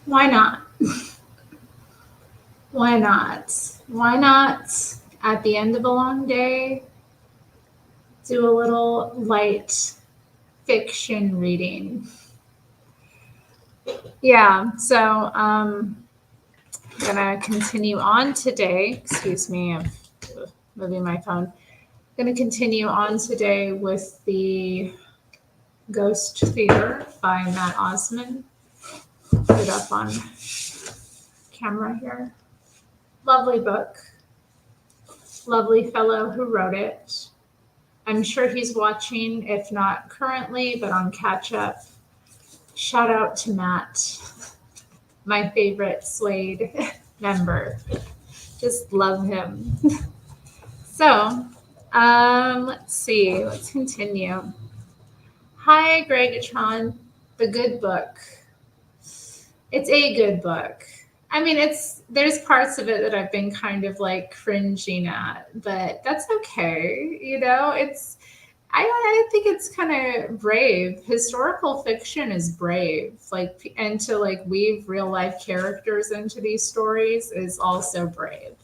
Why not? Why not? Why not at the end of a long day do a little light fiction reading? Yeah, so I'm gonna continue on today. Excuse me, I'm moving my phone. I'm gonna continue on today with the Ghost Theater by Matt Osman. Put it up on camera here. Lovely book. Lovely fellow who wrote it. I'm sure he's watching, if not currently, but on catch up. Shout out to Matt, my favorite Suede member. Just love him. So, let's see. Let's continue. Hi, Gregatron. The good book. It's a good book. I mean, there's parts of it that I've been kind of like cringing at, but that's okay. I think it's kind of brave. Historical fiction is brave. Like, and to like weave real life characters into these stories is also brave.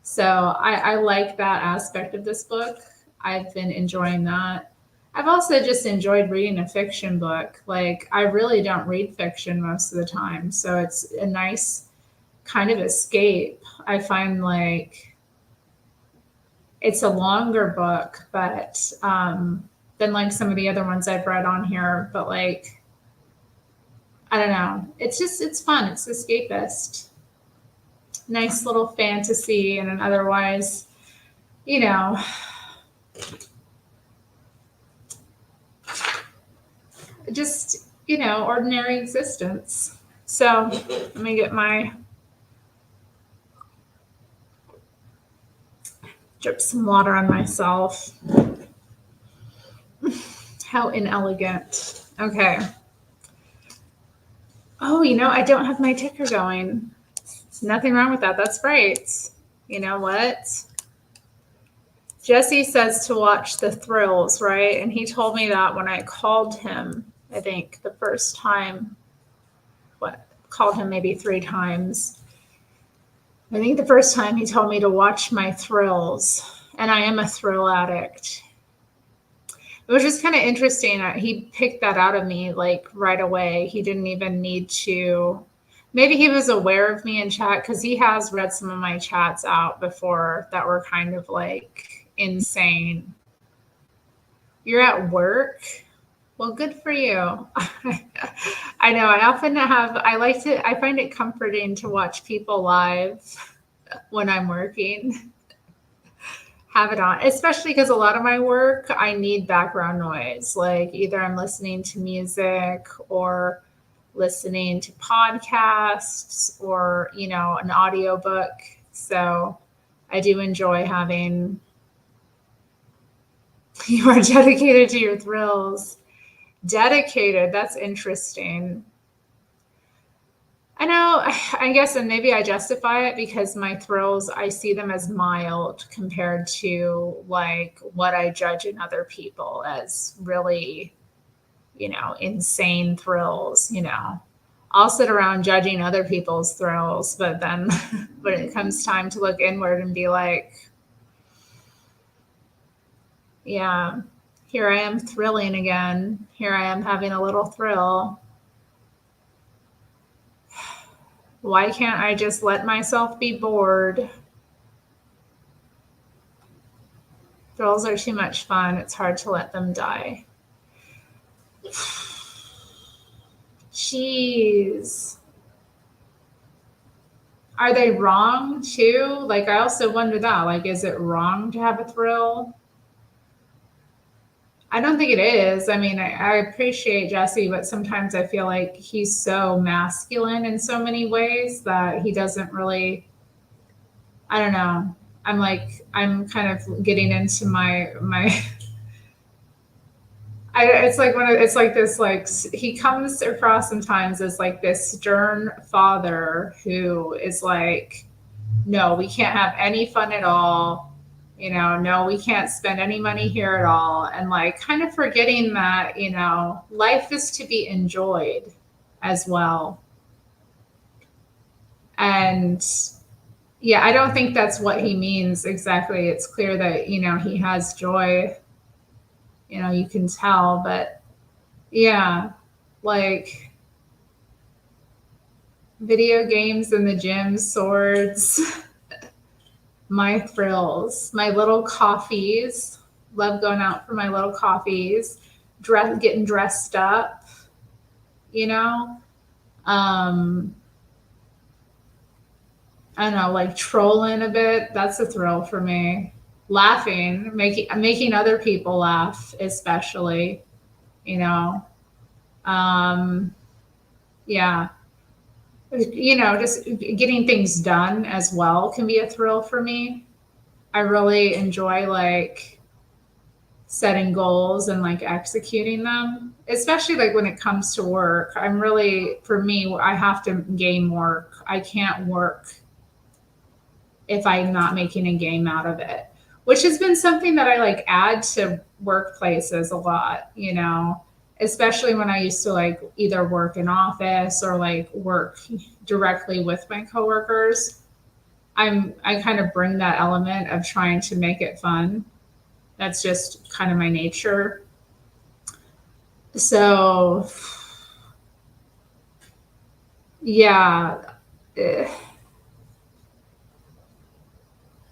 So I like that aspect of this book. I've been enjoying that. I've also just enjoyed reading a fiction book. Like, I really don't read fiction most of the time. So it's a nice kind of escape. I find like it's a longer book, but than like some of the other ones I've read on here. But like, I don't know. It's fun. It's escapist. Nice little fantasy and an otherwise, you know, just, ordinary existence. So let me get drip some water on myself. How inelegant. Okay. Oh, I don't have my ticker going. Nothing wrong with that. That's great. You know what? Jesse says to watch The Thrills, right? And he told me that when I called him, I think the first time, called him maybe 3 times. I think the first time he told me to watch my Thrills, and I am a thrill addict. It was just kind of interesting. He picked that out of me like right away. He didn't even need to. Maybe he was aware of me in chat because he has read some of my chats out before that were kind of like insane. You're at work? Well, good for you. I know. I find it comforting to watch people live when I'm working. Have it on, especially because a lot of my work, I need background noise. Like either I'm listening to music or listening to podcasts or, an audiobook. So I do enjoy having, you are dedicated to your thrills. Dedicated, that's interesting. I know, I guess, and maybe I justify it because my thrills, I see them as mild compared to like what I judge in other people as really, insane thrills, I'll sit around judging other people's thrills, but then when it comes time to look inward and be like, yeah, here I am thrilling again. Here I am having a little thrill. Why can't I just let myself be bored? Thrills are too much fun. It's hard to let them die. Jeez. Are they wrong too? Like, I also wonder that. Like, is it wrong to have a thrill? I don't think it is. I mean, I appreciate Jesse, but sometimes I feel like he's so masculine in so many ways that he doesn't really, I don't know. I'm kind of getting into my it's like this, like he comes across sometimes as like this stern father who is like, no, we can't have any fun at all. No, we can't spend any money here at all. And like kind of forgetting that, life is to be enjoyed as well. And yeah, I don't think that's what he means exactly. It's clear that, he has joy, you can tell, but yeah, like video games in the gym, swords, my thrills, my little coffees. Love going out for my little coffees, getting dressed up, you know. Um, I don't know, like trolling a bit. That's a thrill for me. Laughing, making other people laugh, especially, you know. Um, yeah, just getting things done as well can be a thrill for me. I really enjoy like setting goals and like executing them, especially like when it comes to work. For me, I have to game work. I can't work if I'm not making a game out of it, which has been something that I like add to workplaces a lot, especially when I used to like either work in office or like work directly with my coworkers. I kind of bring that element of trying to make it fun. That's just kind of my nature. So, yeah. eh,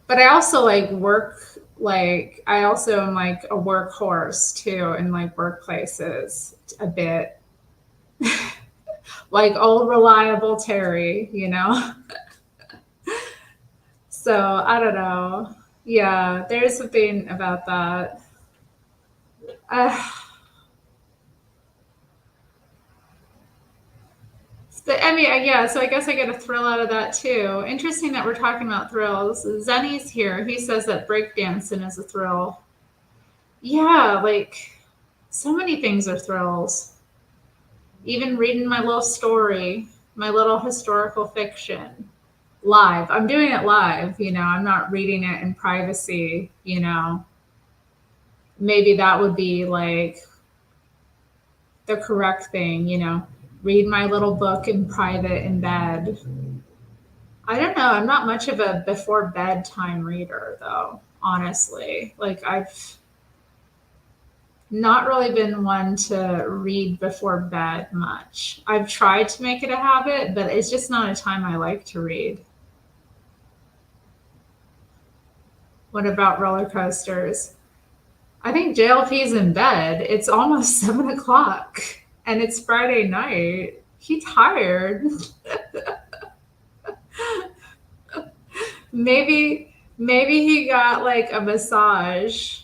But I also like work, like, I also am like a workhorse too in like workplaces a bit. Like old reliable Terry, So I don't know. Yeah, there's something about that. Uh, but I mean, yeah, so I guess I get a thrill out of that too. Interesting that we're talking about thrills. Zenny's here. He says that breakdancing is a thrill. Yeah, like so many things are thrills. Even reading my little story, my little historical fiction live. I'm doing it live, I'm not reading it in privacy, Maybe that would be like the correct thing, read my little book in private in bed. I don't know. I'm not much of a before bedtime reader though, honestly. Like I've not really been one to read before bed much. I've tried to make it a habit, but it's just not a time I like to read. What about roller coasters? I think JLP's in bed. It's almost 7 o'clock and it's Friday night. He tired. Maybe he got like a massage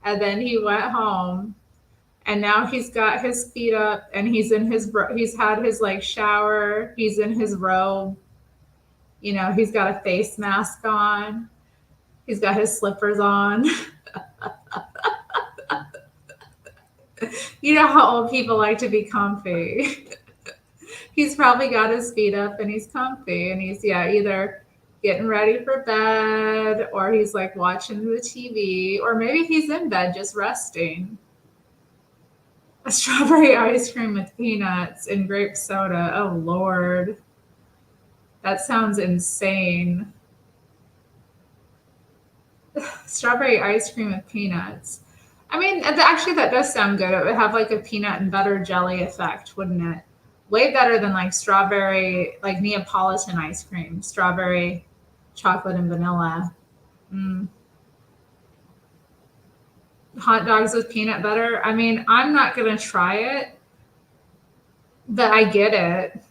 and then he went home and now he's got his feet up and he's had his like shower, he's in his robe, he's got a face mask on, he's got his slippers on. You know how old people like to be comfy. He's probably got his feet up and he's comfy and he's either getting ready for bed or he's like watching the TV or maybe he's in bed just resting. A strawberry ice cream with peanuts and grape soda. Oh Lord. That sounds insane. Strawberry ice cream with peanuts. I mean, actually, that does sound good. It would have like a peanut and butter jelly effect, wouldn't it? Way better than like strawberry, like Neapolitan ice cream, strawberry, chocolate, and vanilla. Mm. Hot dogs with peanut butter. I mean, I'm not going to try it, but I get it.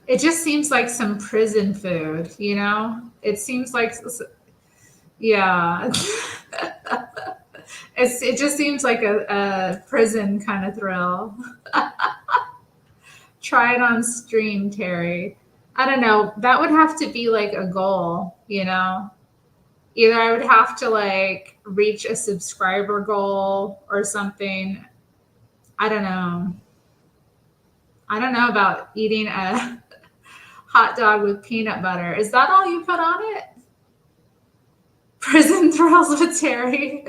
It just seems like some prison food, It seems like, yeah. It just seems like a prison kind of thrill. Try it on stream, Terry. I don't know. That would have to be like a goal, Either I would have to like reach a subscriber goal or something. I don't know. I don't know about eating a Hot dog with peanut butter. Is that all you put on it? Prison thrills with Terri.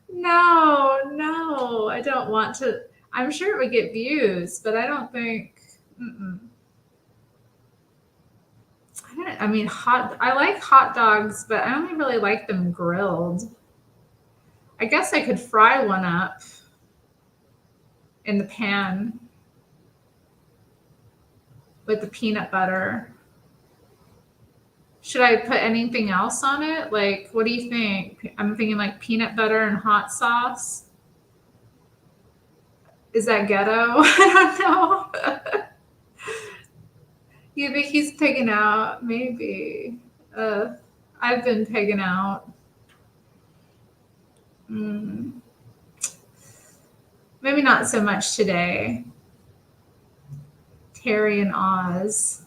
No, I don't want to. I'm sure it would get views, but I don't think. Mm-mm. I mean, I like hot dogs, but I only really like them grilled. I guess I could fry one up in the pan with the peanut butter. Should I put anything else on it? Like, what do you think? I'm thinking like peanut butter and hot sauce. Is that ghetto? I don't know. You think he's pigging out? Maybe. I've been pigging out. Mm, maybe not so much today. Terri and Oz.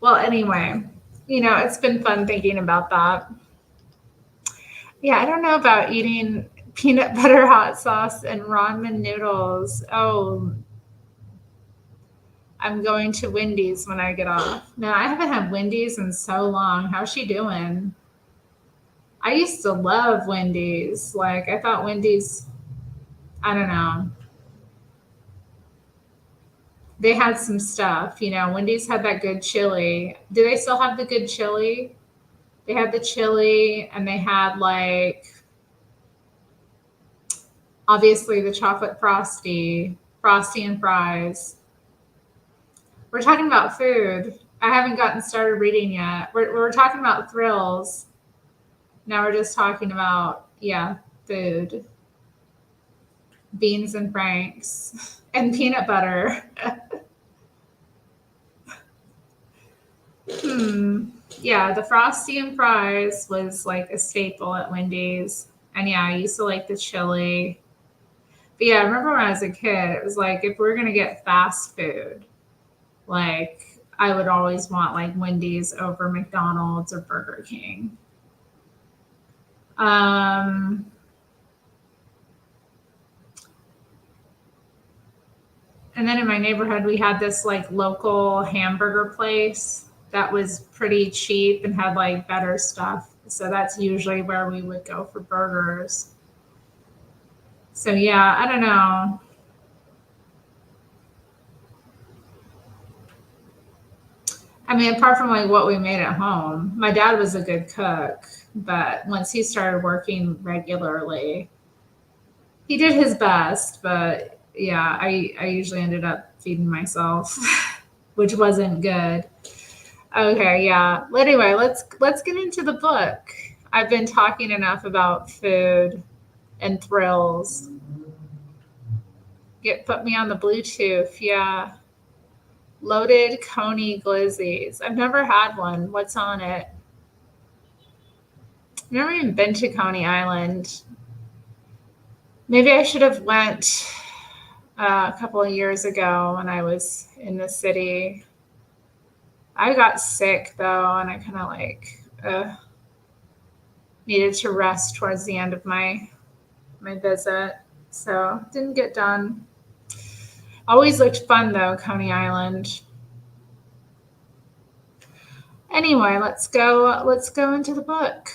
Well, anyway, it's been fun thinking about that. Yeah, I don't know about eating peanut butter hot sauce and ramen noodles. Oh, I'm going to Wendy's when I get off. No, I haven't had Wendy's in so long. How's she doing? I used to love Wendy's. Like, I thought Wendy's, I don't know. They had some stuff, Wendy's had that good chili. Do they still have the good chili? They had the chili and they had like obviously the chocolate frosty and fries. We're talking about food. I haven't gotten started reading yet. We're talking about thrills. Now we're just talking about, yeah, food. Beans and Franks and peanut butter. Yeah, the frosty and fries was like a staple at Wendy's. And yeah, I used to like the chili. But yeah, I remember when I was a kid, it was like if we're gonna get fast food, like I would always want like Wendy's over McDonald's or Burger King. Um, and then in my neighborhood, we had this like local hamburger place that was pretty cheap and had like better stuff. So that's usually where we would go for burgers. So yeah, I don't know. I mean, apart from like what we made at home, my dad was a good cook, but once he started working regularly, he did his best. But yeah, I usually ended up feeding myself, which wasn't good. Okay, yeah. Well, anyway, let's get into the book. I've been talking enough about food and thrills. Put me on the Bluetooth. Yeah. Loaded Coney glizzies. I've never had one. What's on it? I've never even been to Coney Island. Maybe I should have went a couple of years ago when I was in the city. I got sick though, and I kind of like needed to rest towards the end of my visit, so didn't get done. Always looked fun though, Coney Island. Anyway, let's go into the book.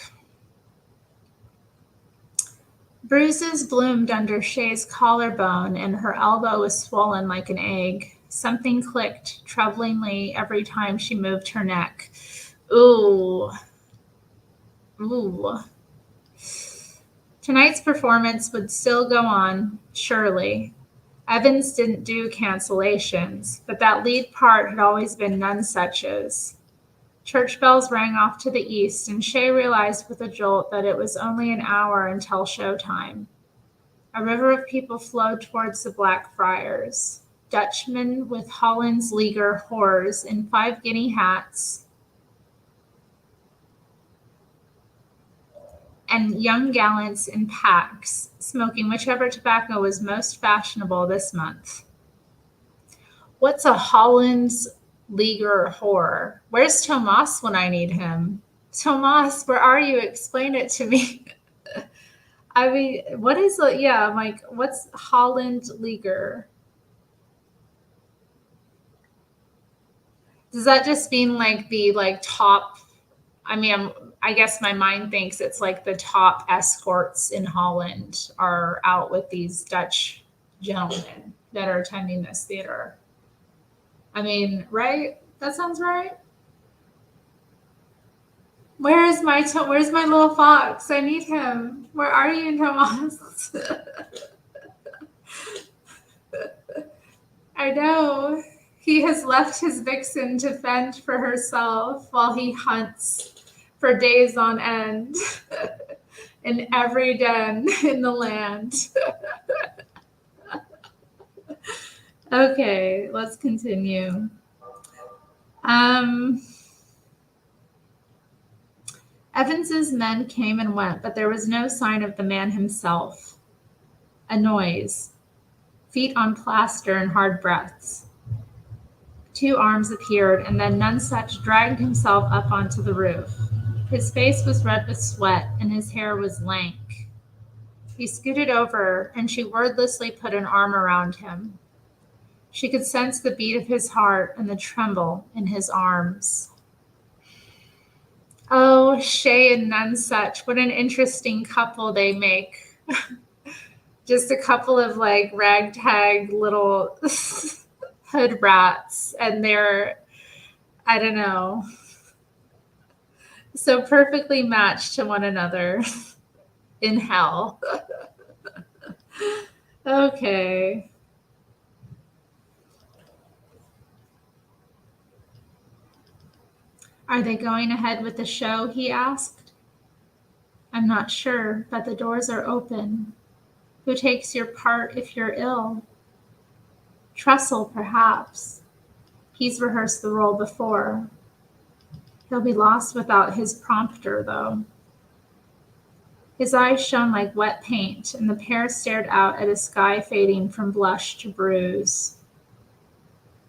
Bruises bloomed under Shay's collarbone, and her elbow was swollen like an egg. Something clicked troublingly every time she moved her neck. Ooh. Ooh. Tonight's performance would still go on, surely. Evans didn't do cancellations, but that lead part had always been Nonesuch's. Church bells rang off to the east, and Shay realized with a jolt that it was only an hour until showtime. A river of people flowed towards the Blackfriars. Dutchmen with Holland's Leaguer whores in 5 guinea hats, and young gallants in packs, smoking whichever tobacco was most fashionable this month. What's a Holland's Leaguer whore? Where's Tomas when I need him? Tomas, where are you? Explain it to me. I mean, what is it? Yeah, I'm like, what's Holland Leaguer? Does that just mean like the like top? I mean, I guess my mind thinks it's like the top escorts in Holland are out with these Dutch gentlemen that are attending this theater. I mean, right? That sounds right. Where's my little fox? I need him. Where are you, Thomas? I know. He has left his vixen to fend for herself while he hunts for days on end in every den in the land. Okay, let's continue. Evans's men came and went, but there was no sign of the man himself. A noise. Feet on plaster and hard breaths. 2 arms appeared, and then Nonsuch dragged himself up onto the roof. His face was red with sweat, and his hair was lank. He scooted over, and she wordlessly put an arm around him. She could sense the beat of his heart and the tremble in his arms. Oh, Shay and Nonsuch, what an interesting couple they make. Just a couple of like ragtag little hood rats, and they're, I don't know, so perfectly matched to one another in hell. Okay. Are they going ahead with the show? He asked. I'm not sure, but the doors are open. Who takes your part if you're ill? Trussell, perhaps. He's rehearsed the role before. He'll be lost without his prompter, though. His eyes shone like wet paint, and the pair stared out at a sky fading from blush to bruise.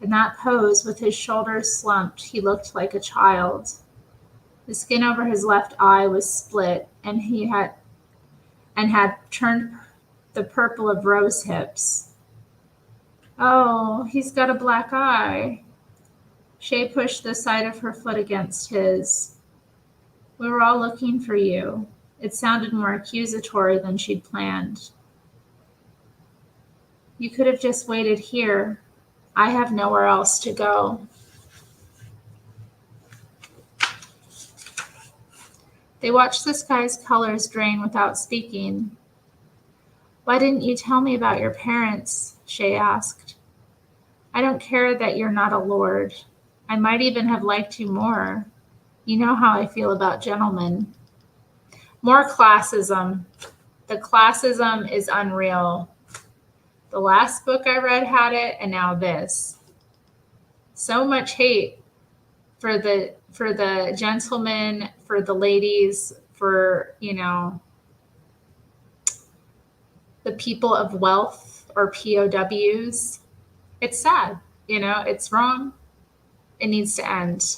In that pose, with his shoulders slumped, he looked like a child. The skin over his left eye was split, and had turned the purple of rose hips. Oh, he's got a black eye. Shay pushed the side of her foot against his. We were all looking for you. It sounded more accusatory than she'd planned. You could have just waited here. I have nowhere else to go. They watched the sky's colors drain without speaking. Why didn't you tell me about your parents? Shay asked. I don't care that you're not a lord. I might even have liked you more. You know how I feel about gentlemen. More classism. The classism is unreal. The last book I read had it, and now this. So much hate for the gentlemen, for the ladies, for, the people of wealth or POWs. It's sad, it's wrong. It needs to end.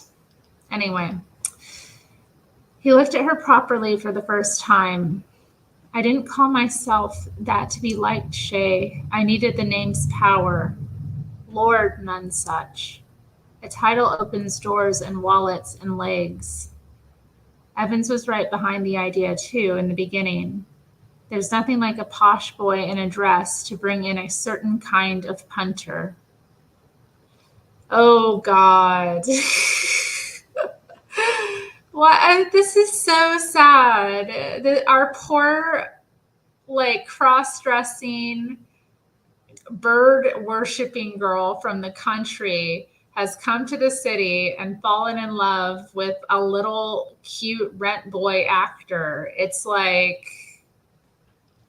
Anyway, he looked at her properly for the first time. I didn't call myself that to be liked, Shay. I needed the name's power. Lord Nonsuch. A title opens doors and wallets and legs. Evans was right behind the idea, too, in the beginning. There's nothing like a posh boy in a dress to bring in a certain kind of punter. Oh, God. This is so sad. Our poor, cross-dressing, bird-worshipping girl from the country has come to the city and fallen in love with a little cute rent boy actor. It's like,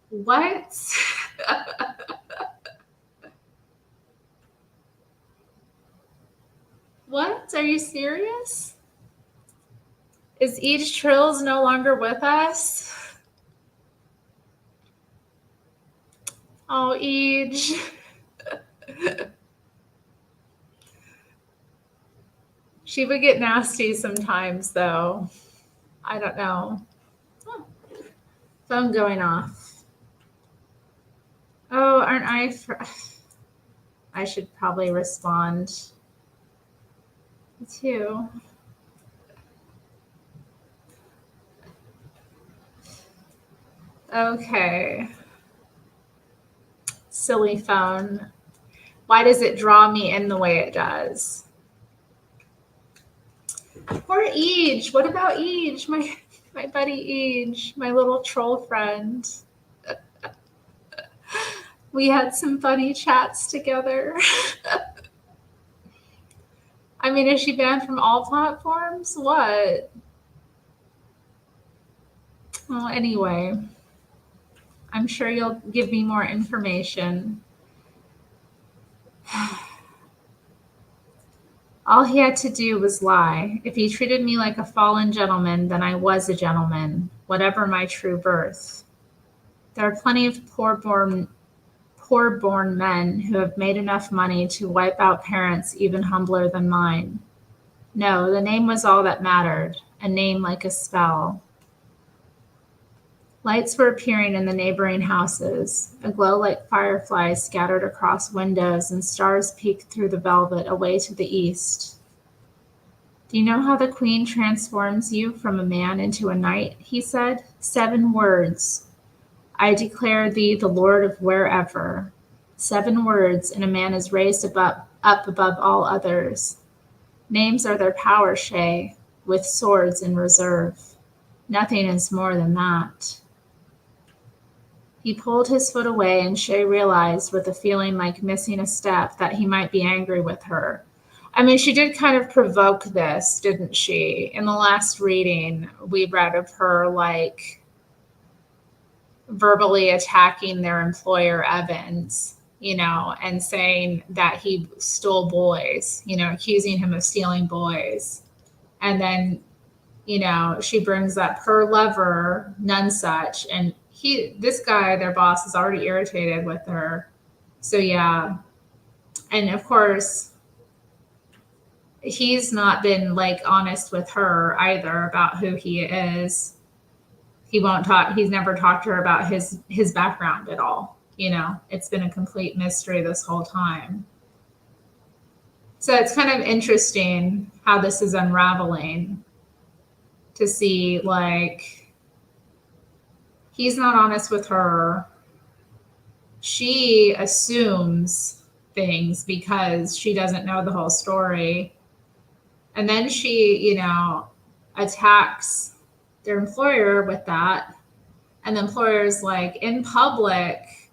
what? What? Are you serious? Is Eej Trills no longer with us? Oh, Eej. She would get nasty sometimes, though. I don't know. Oh, phone going off. Oh, aren't I? I should probably respond. Me too. Okay. Silly phone. Why does it draw me in the way it does? Poor Eej. What about Eej? My buddy Eej, my little troll friend. We had some funny chats together. I mean, is she banned from all platforms? What? Well, anyway, I'm sure you'll give me more information. All he had to do was lie. If he treated me like a fallen gentleman, then I was a gentleman, whatever my true birth. There are plenty of poor-born men who have made enough money to wipe out parents even humbler than mine. No, the name was all that mattered, a name like a spell. Lights were appearing in the neighboring houses, a glow like fireflies scattered across windows, and stars peeked through the velvet away to the east. Do you know how the queen transforms you from a man into a knight? He said. 7 words. I declare thee the lord of wherever. 7 words, and a man is raised up above all others. Names are their power, Shay, with swords in reserve. Nothing is more than that. He pulled his foot away, and Shay realized, with a feeling like missing a step, that he might be angry with her. I mean, she did kind of provoke this, didn't she? In the last reading, we read of her, like, verbally attacking their employer, Evans, and saying that he stole boys, accusing him of stealing boys. And then, she brings up her lover, Nonesuch, and this guy, their boss, is already irritated with her. So yeah. And of course, he's not been like honest with her either about who he is. He's never talked to her about his background at all. It's been a complete mystery this whole time. So it's kind of interesting how this is unraveling, to see, like, he's not honest with her. She assumes things because she doesn't know the whole story. And then she, attacks their employer with that. And the employer's like, in public,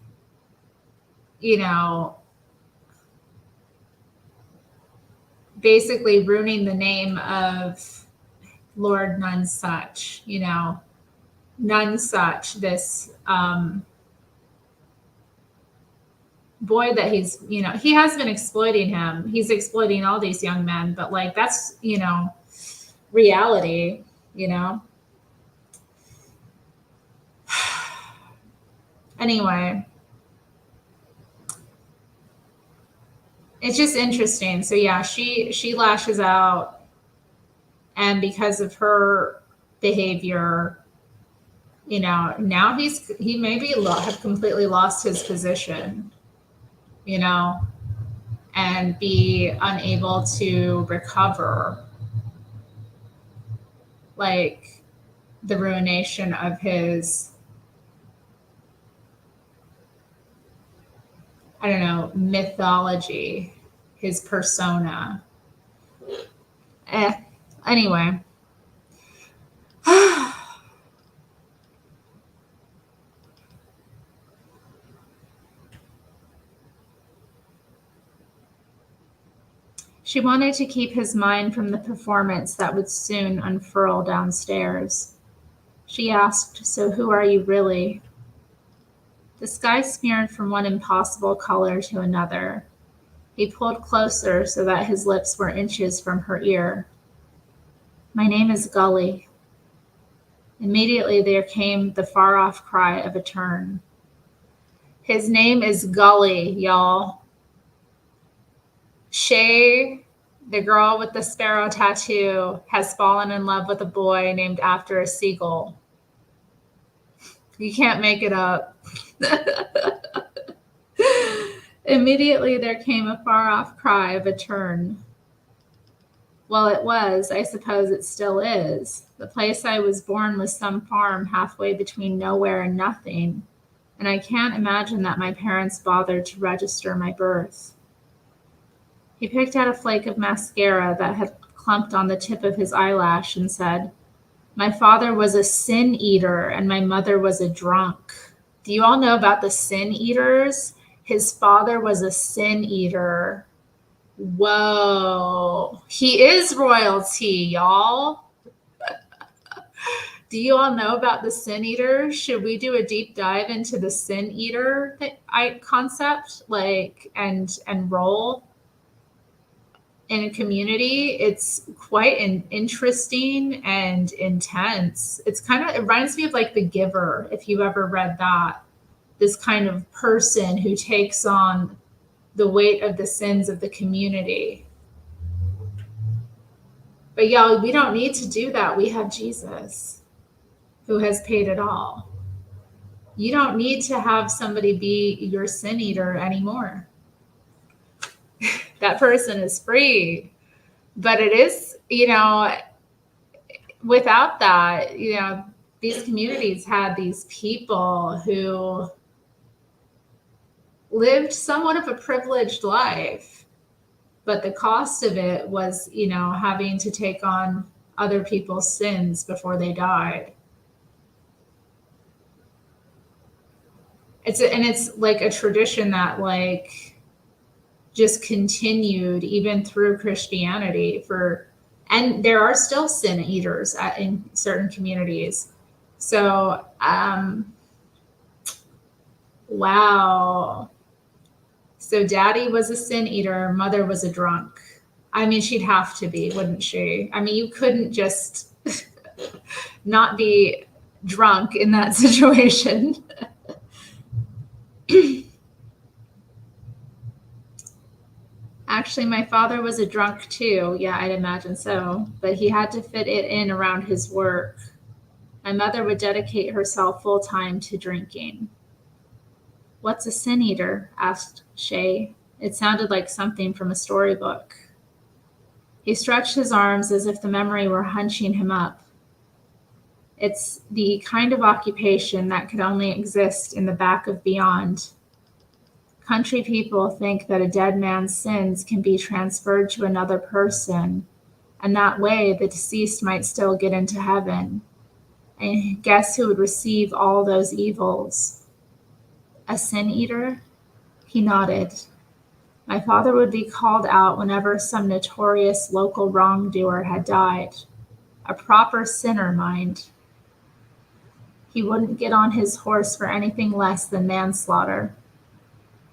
basically ruining the name of Lord Nonesuch, Nonesuch, this boy that he's, he has been exploiting him. He's exploiting all these young men, but like, that's, reality, Anyway, it's just interesting. So yeah, she lashes out, and because of her behavior, now he maybe have completely lost his position, and be unable to recover, like, the ruination of his, I don't know, mythology, his persona. Anyway. She wanted to keep his mind from the performance that would soon unfurl downstairs. She asked, "So who are you really?" The sky smeared from one impossible color to another. He pulled closer so that his lips were inches from her ear. "My name is Gully." Immediately there came the far-off cry of a tern. His name is Gully, y'all. Shay, the girl with the sparrow tattoo, has fallen in love with a boy named after a seagull. You can't make it up. Immediately there came a far-off cry of a tern. Well, it was. I suppose it still is. The place I was born was some farm halfway between nowhere and nothing, and I can't imagine that my parents bothered to register my birth. He picked out a flake of mascara that had clumped on the tip of his eyelash and said, "My father was a sin eater and my mother was a drunk." Do you all know about the sin eaters? His father was a sin eater. Whoa. He is royalty, y'all. Do you all know about the sin eater? Should we do a deep dive into the sin eater concept, like and role in a community? It's quite interesting and intense. It reminds me of like The Giver, if you ever read that. This kind of person who takes on the weight of the sins of the community. But y'all, we don't need to do that. We have Jesus who has paid it all. You don't need to have somebody be your sin eater anymore. That person is free. But it is, without that, these communities had these people who lived somewhat of a privileged life, but the cost of it was, having to take on other people's sins before they died. It's like a tradition that like just continued even through Christianity and there are still sin eaters in certain communities. So, wow. So daddy was a sin eater, mother was a drunk. I mean, she'd have to be, wouldn't she? I mean, you couldn't just not be drunk in that situation. Actually, my father was a drunk too. Yeah, I'd imagine so. But he had to fit it in around his work. My mother would dedicate herself full time to drinking. "What's a sin eater?" asked Shay. It sounded like something from a storybook. He stretched his arms as if the memory were hunching him up. "It's the kind of occupation that could only exist in the back of beyond. Country people think that a dead man's sins can be transferred to another person, and that way the deceased might still get into heaven. And guess who would receive all those evils? A sin eater?" He nodded. "My father would be called out whenever some notorious local wrongdoer had died. A proper sinner, mind. He wouldn't get on his horse for anything less than manslaughter.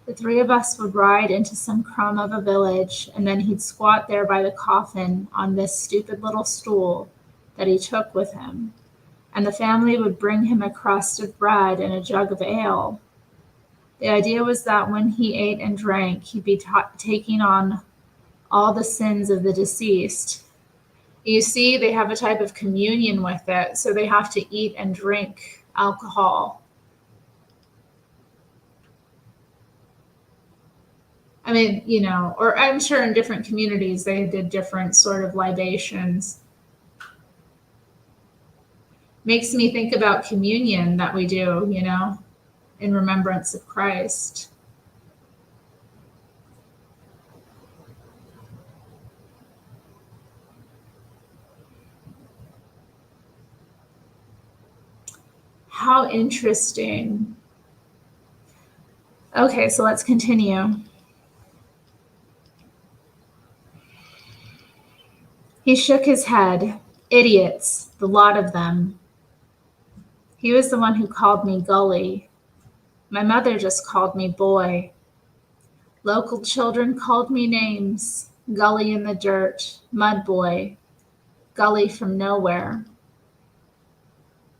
The three of us would ride into some crumb of a village, and then he'd squat there by the coffin on this stupid little stool that he took with him, and the family would bring him a crust of bread and a jug of ale. The idea was that when he ate and drank, he'd be taking on all the sins of the deceased. You see, they have a type of communion with it, so they have to eat and drink alcohol. I mean, or I'm sure in different communities they did different sort of libations. Makes me think about communion that we do, in remembrance of Christ. How interesting. Okay, so let's continue. He shook his head. "Idiots, the lot of them." He was the one who called me Gully. My mother just called me Boy. Local children called me names. Gully in the dirt, Mud Boy, Gully from nowhere.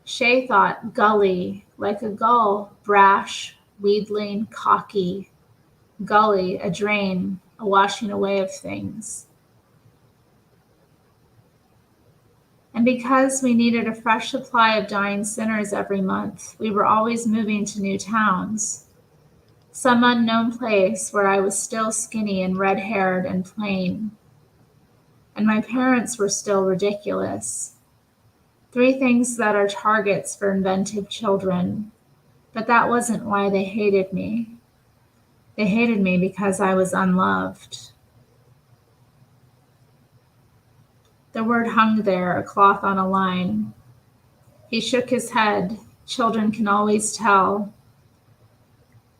Shay thought Gully, like a gull, brash, wheedling, cocky. Gully, a drain, a washing away of things. And because we needed a fresh supply of dying sinners every month, we were always moving to new towns. Some unknown place where I was still skinny and red-haired and plain. and my parents were still ridiculous. 3 things that are targets for inventive children, but that wasn't why they hated me. They hated me because I was unloved. The word hung there, a cloth on a line. He shook his head. Children can always tell.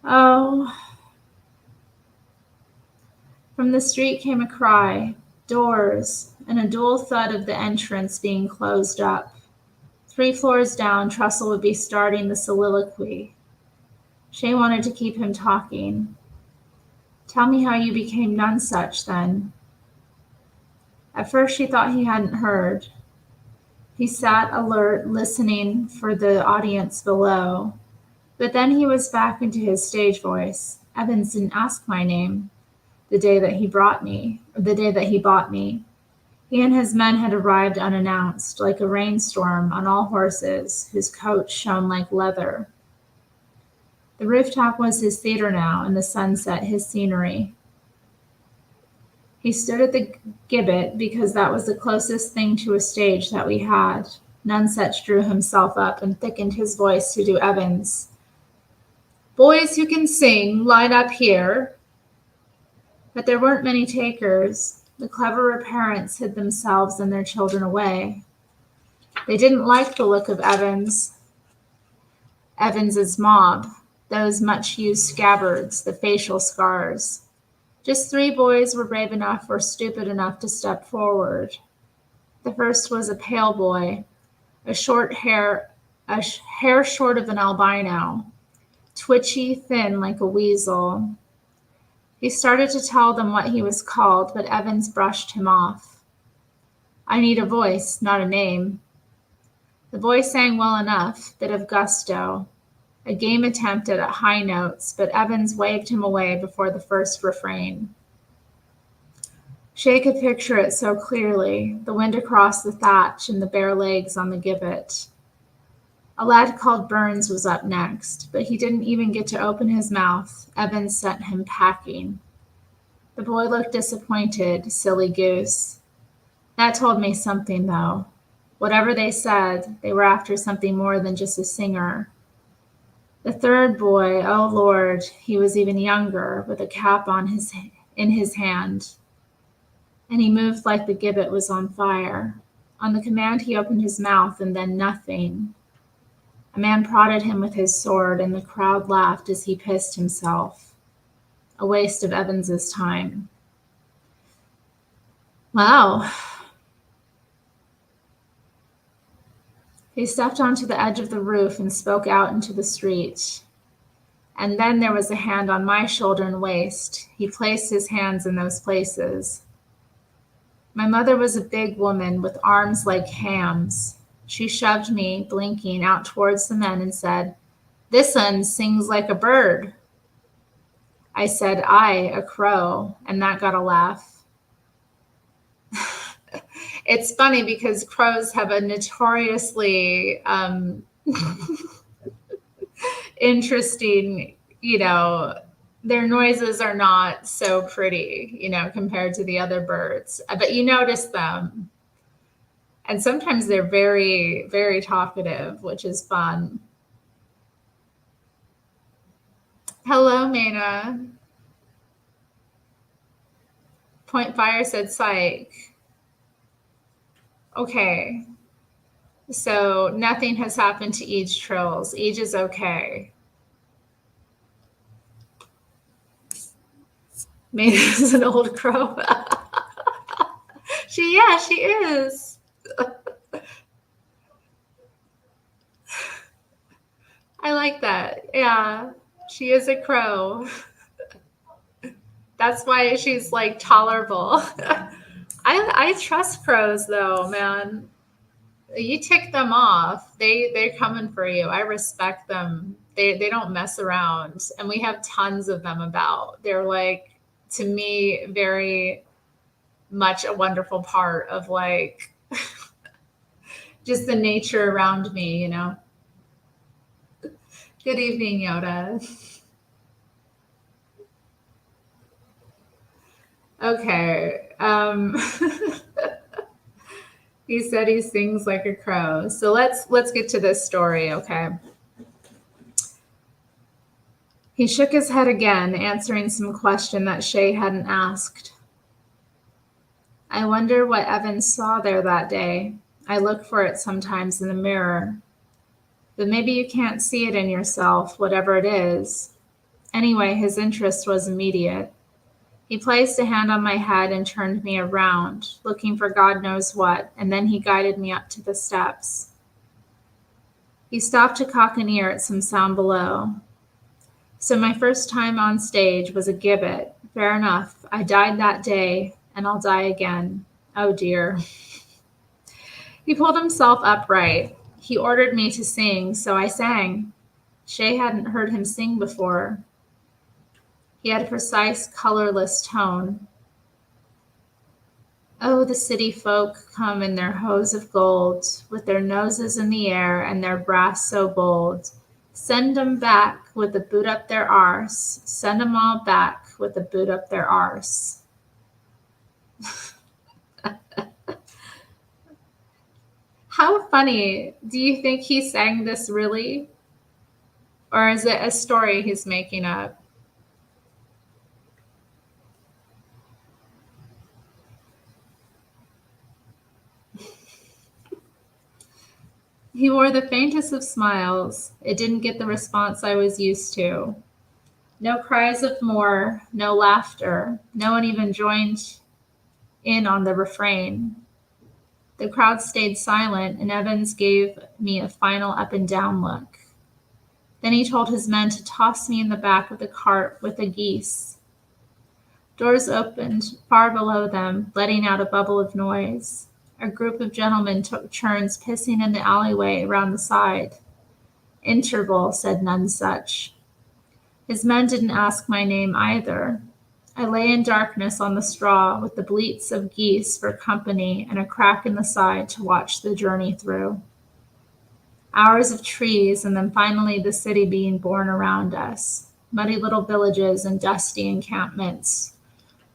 Oh. From the street came a cry, doors, and a dual thud of the entrance being closed up. 3 floors down, Trussell would be starting the soliloquy. Shay wanted to keep him talking. Tell me how you became nonesuch, then. At first she thought he hadn't heard. He sat alert, listening for the audience below. But then he was back into his stage voice. Evans didn't ask my name the day that he bought me. He and his men had arrived unannounced, like a rainstorm, on all horses, whose coats shone like leather. The rooftop was his theater now, and the sunset his scenery. He stood at the gibbet because that was the closest thing to a stage that we had. Nonesuch drew himself up and thickened his voice to do Evans. Boys who can sing, line up here. But there weren't many takers. The cleverer parents hid themselves and their children away. They didn't like the look of Evans's mob, those much-used scabbards, the facial scars. Just 3 boys were brave enough or stupid enough to step forward. The first was a pale boy, a hair short of an albino, twitchy, thin like a weasel. He started to tell them what he was called, but Evans brushed him off. I need a voice, not a name. The boy sang well enough, bit of gusto, a game attempt at high notes, but Evans waved him away before the first refrain. Shay could picture it so clearly, the wind across the thatch and the bare legs on the gibbet. A lad called Burns was up next, but he didn't even get to open his mouth. Evans sent him packing. The boy looked disappointed, silly goose. That told me something, though. Whatever they said, they were after something more than just a singer. The third boy, oh Lord, he was even younger, with a cap in his hand. And he moved like the gibbet was on fire. On the command, he opened his mouth, and then nothing. A man prodded him with his sword, and the crowd laughed as he pissed himself. A waste of Evans's time. Wow. He stepped onto the edge of the roof and spoke out into the street. And then there was a hand on my shoulder and waist. He placed his hands in those places. My mother was a big woman with arms like hams. She shoved me, blinking, out towards the men and said, This one sings like a bird. I said, I, a crow, and that got a laugh. It's funny because crows have a notoriously interesting, their noises are not so pretty, compared to the other birds, but you notice them. And sometimes they're very, very talkative, which is fun. Hello, Maina. Point Fire said psych. Okay. So nothing has happened to Eej Trills. Eej is okay. Maina is an old crow. She is. I like that. Yeah, she is a crow. That's why she's like tolerable. I trust crows though, man. You tick them off, they're coming for you. I respect them. They don't mess around, and we have tons of them about. They're like, to me, very much a wonderful part of like just the nature around me, Good evening, Yoda. Okay. He said he sings like a crow. So let's get to this story, okay? He shook his head again, answering some question that Shay hadn't asked. I wonder what Evan saw there that day. I look for it sometimes in the mirror. But maybe you can't see it in yourself, whatever it is. Anyway, his interest was immediate. He placed a hand on my head and turned me around, looking for God knows what, and then he guided me up to the steps. He stopped to cock an ear at some sound below. So my first time on stage was a gibbet. Fair enough. I died that day, and I'll die again. Oh dear. He pulled himself upright. He ordered me to sing, so I sang. Shay hadn't heard him sing before. He had a precise, colorless tone. Oh, the city folk come in their hose of gold, with their noses in the air and their brass so bold. Send 'em back with the boot up their arse. Send 'em all back with the boot up their arse. How funny. Do you think he sang this really? Or is it a story he's making up? He wore the faintest of smiles. It didn't get the response I was used to. No cries of more, no laughter. No one even joined in on the refrain. The crowd stayed silent, and Evans gave me a final up and down look. Then he told his men to toss me in the back of the cart with the geese. Doors opened far below them, letting out a bubble of noise. A group of gentlemen took turns pissing in the alleyway around the side. Interval, said none such. His men didn't ask my name either. I lay in darkness on the straw with the bleats of geese for company and a crack in the side to watch the journey through. Hours of trees, and then finally the city being born around us. Muddy little villages and dusty encampments.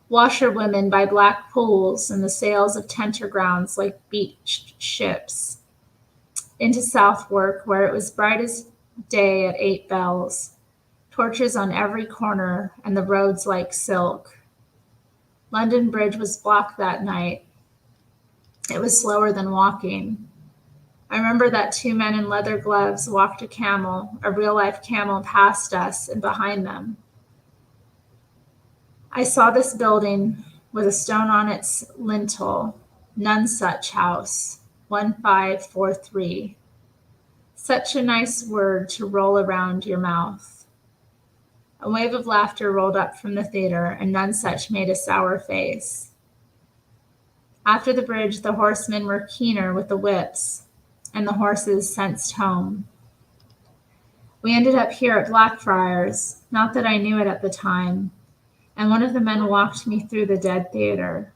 Washerwomen by black pools and the sails of tentergrounds like beached ships. Into Southwark, where it was bright as day at 8 bells. Torches on every corner, and the roads like silk. London Bridge was blocked that night. It was slower than walking. I remember that 2 men in leather gloves walked a real-life camel past us and behind them. I saw this building with a stone on its lintel, none such house, 1543. Such a nice word to roll around your mouth. A wave of laughter rolled up from the theater, and none such made a sour face. After the bridge, the horsemen were keener with the whips, and the horses sensed home. We ended up here at Blackfriars, not that I knew it at the time, and one of the men walked me through the dead theater.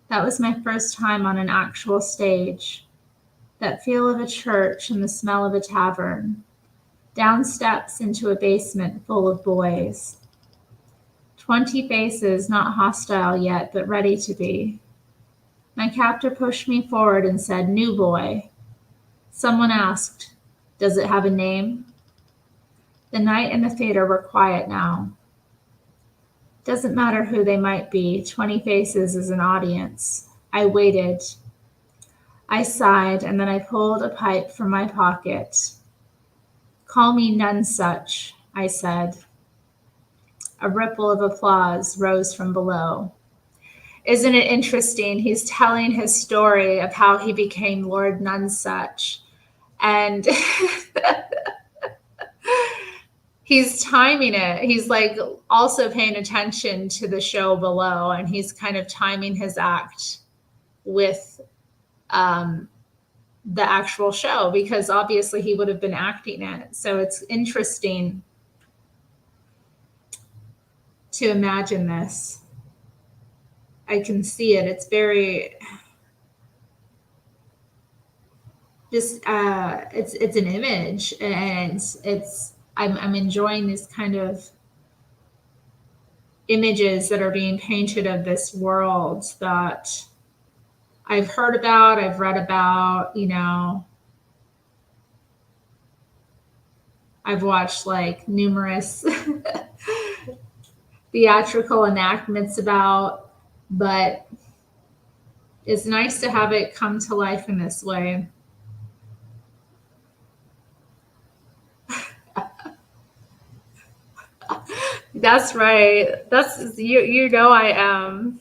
That was my first time on an actual stage. That feel of a church and the smell of a tavern. Down steps into a basement full of boys. 20 faces, not hostile yet, but ready to be. My captor pushed me forward and said, "New boy." Someone asked, "Does it have a name?" The night and the theater were quiet now. Doesn't matter who they might be, 20 faces is an audience. I waited. I sighed, and then I pulled a pipe from my pocket. "Call me none such," I said. A ripple of applause rose from below. Isn't it interesting? He's telling his story of how he became Lord Nonesuch. And he's timing it. He's like also paying attention to the show below, and he's kind of timing his act with the actual show, because obviously he would have been acting it. So it's interesting to imagine this. I can see it. It's very just it's an image, and I'm enjoying this kind of images that are being painted of this world that I've heard about, I've read about, I've watched like numerous theatrical enactments about, but it's nice to have it come to life in this way. That's right. That's you I am.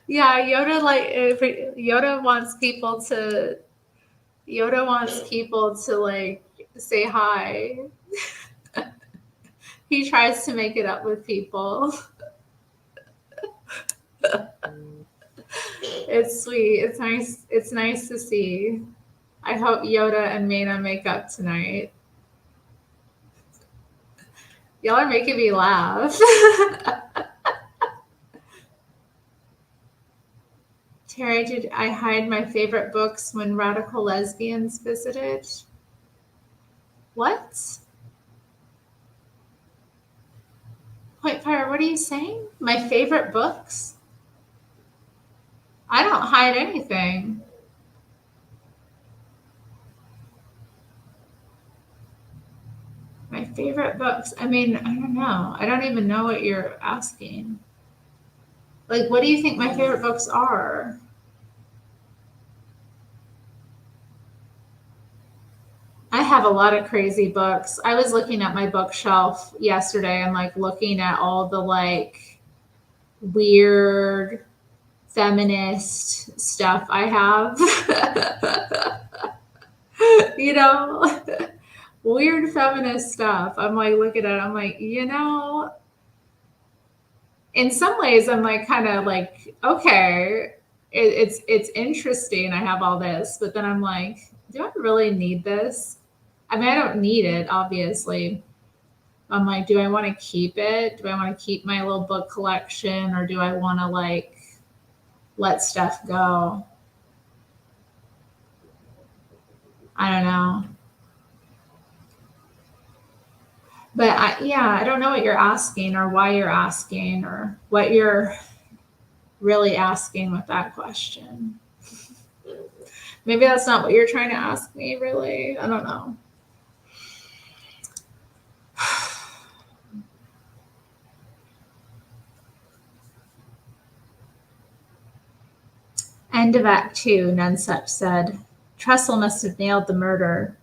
Yeah, Yoda wants people to like say hi. He tries to make it up with people. It's sweet. It's nice. It's nice to see. I hope Yoda and Maina make up tonight. Y'all are making me laugh. Terri, did I hide my favorite books when radical lesbians visited? What? Point Fire, what are you saying? My favorite books? I don't hide anything. My favorite books. I mean, I don't know. I don't even know what you're asking. Like, what do you think my favorite books are? I have a lot of crazy books. I was looking at my bookshelf yesterday and like looking at all the like weird feminist stuff I have. Weird feminist stuff. I'm like looking at it, I'm like, in some ways I'm like kind of like, okay, it's interesting. I have all this, but then I'm like, do I really need this? I mean, I don't need it, obviously. I'm like, do I want to keep it? Do I want to keep my little book collection, or do I want to like let stuff go? I don't know. But I don't know what you're asking or why you're asking or what you're really asking with that question. Maybe that's not what you're trying to ask me, really. I don't know. End of Act 2, Nunsup said. Trestle must have nailed the murder.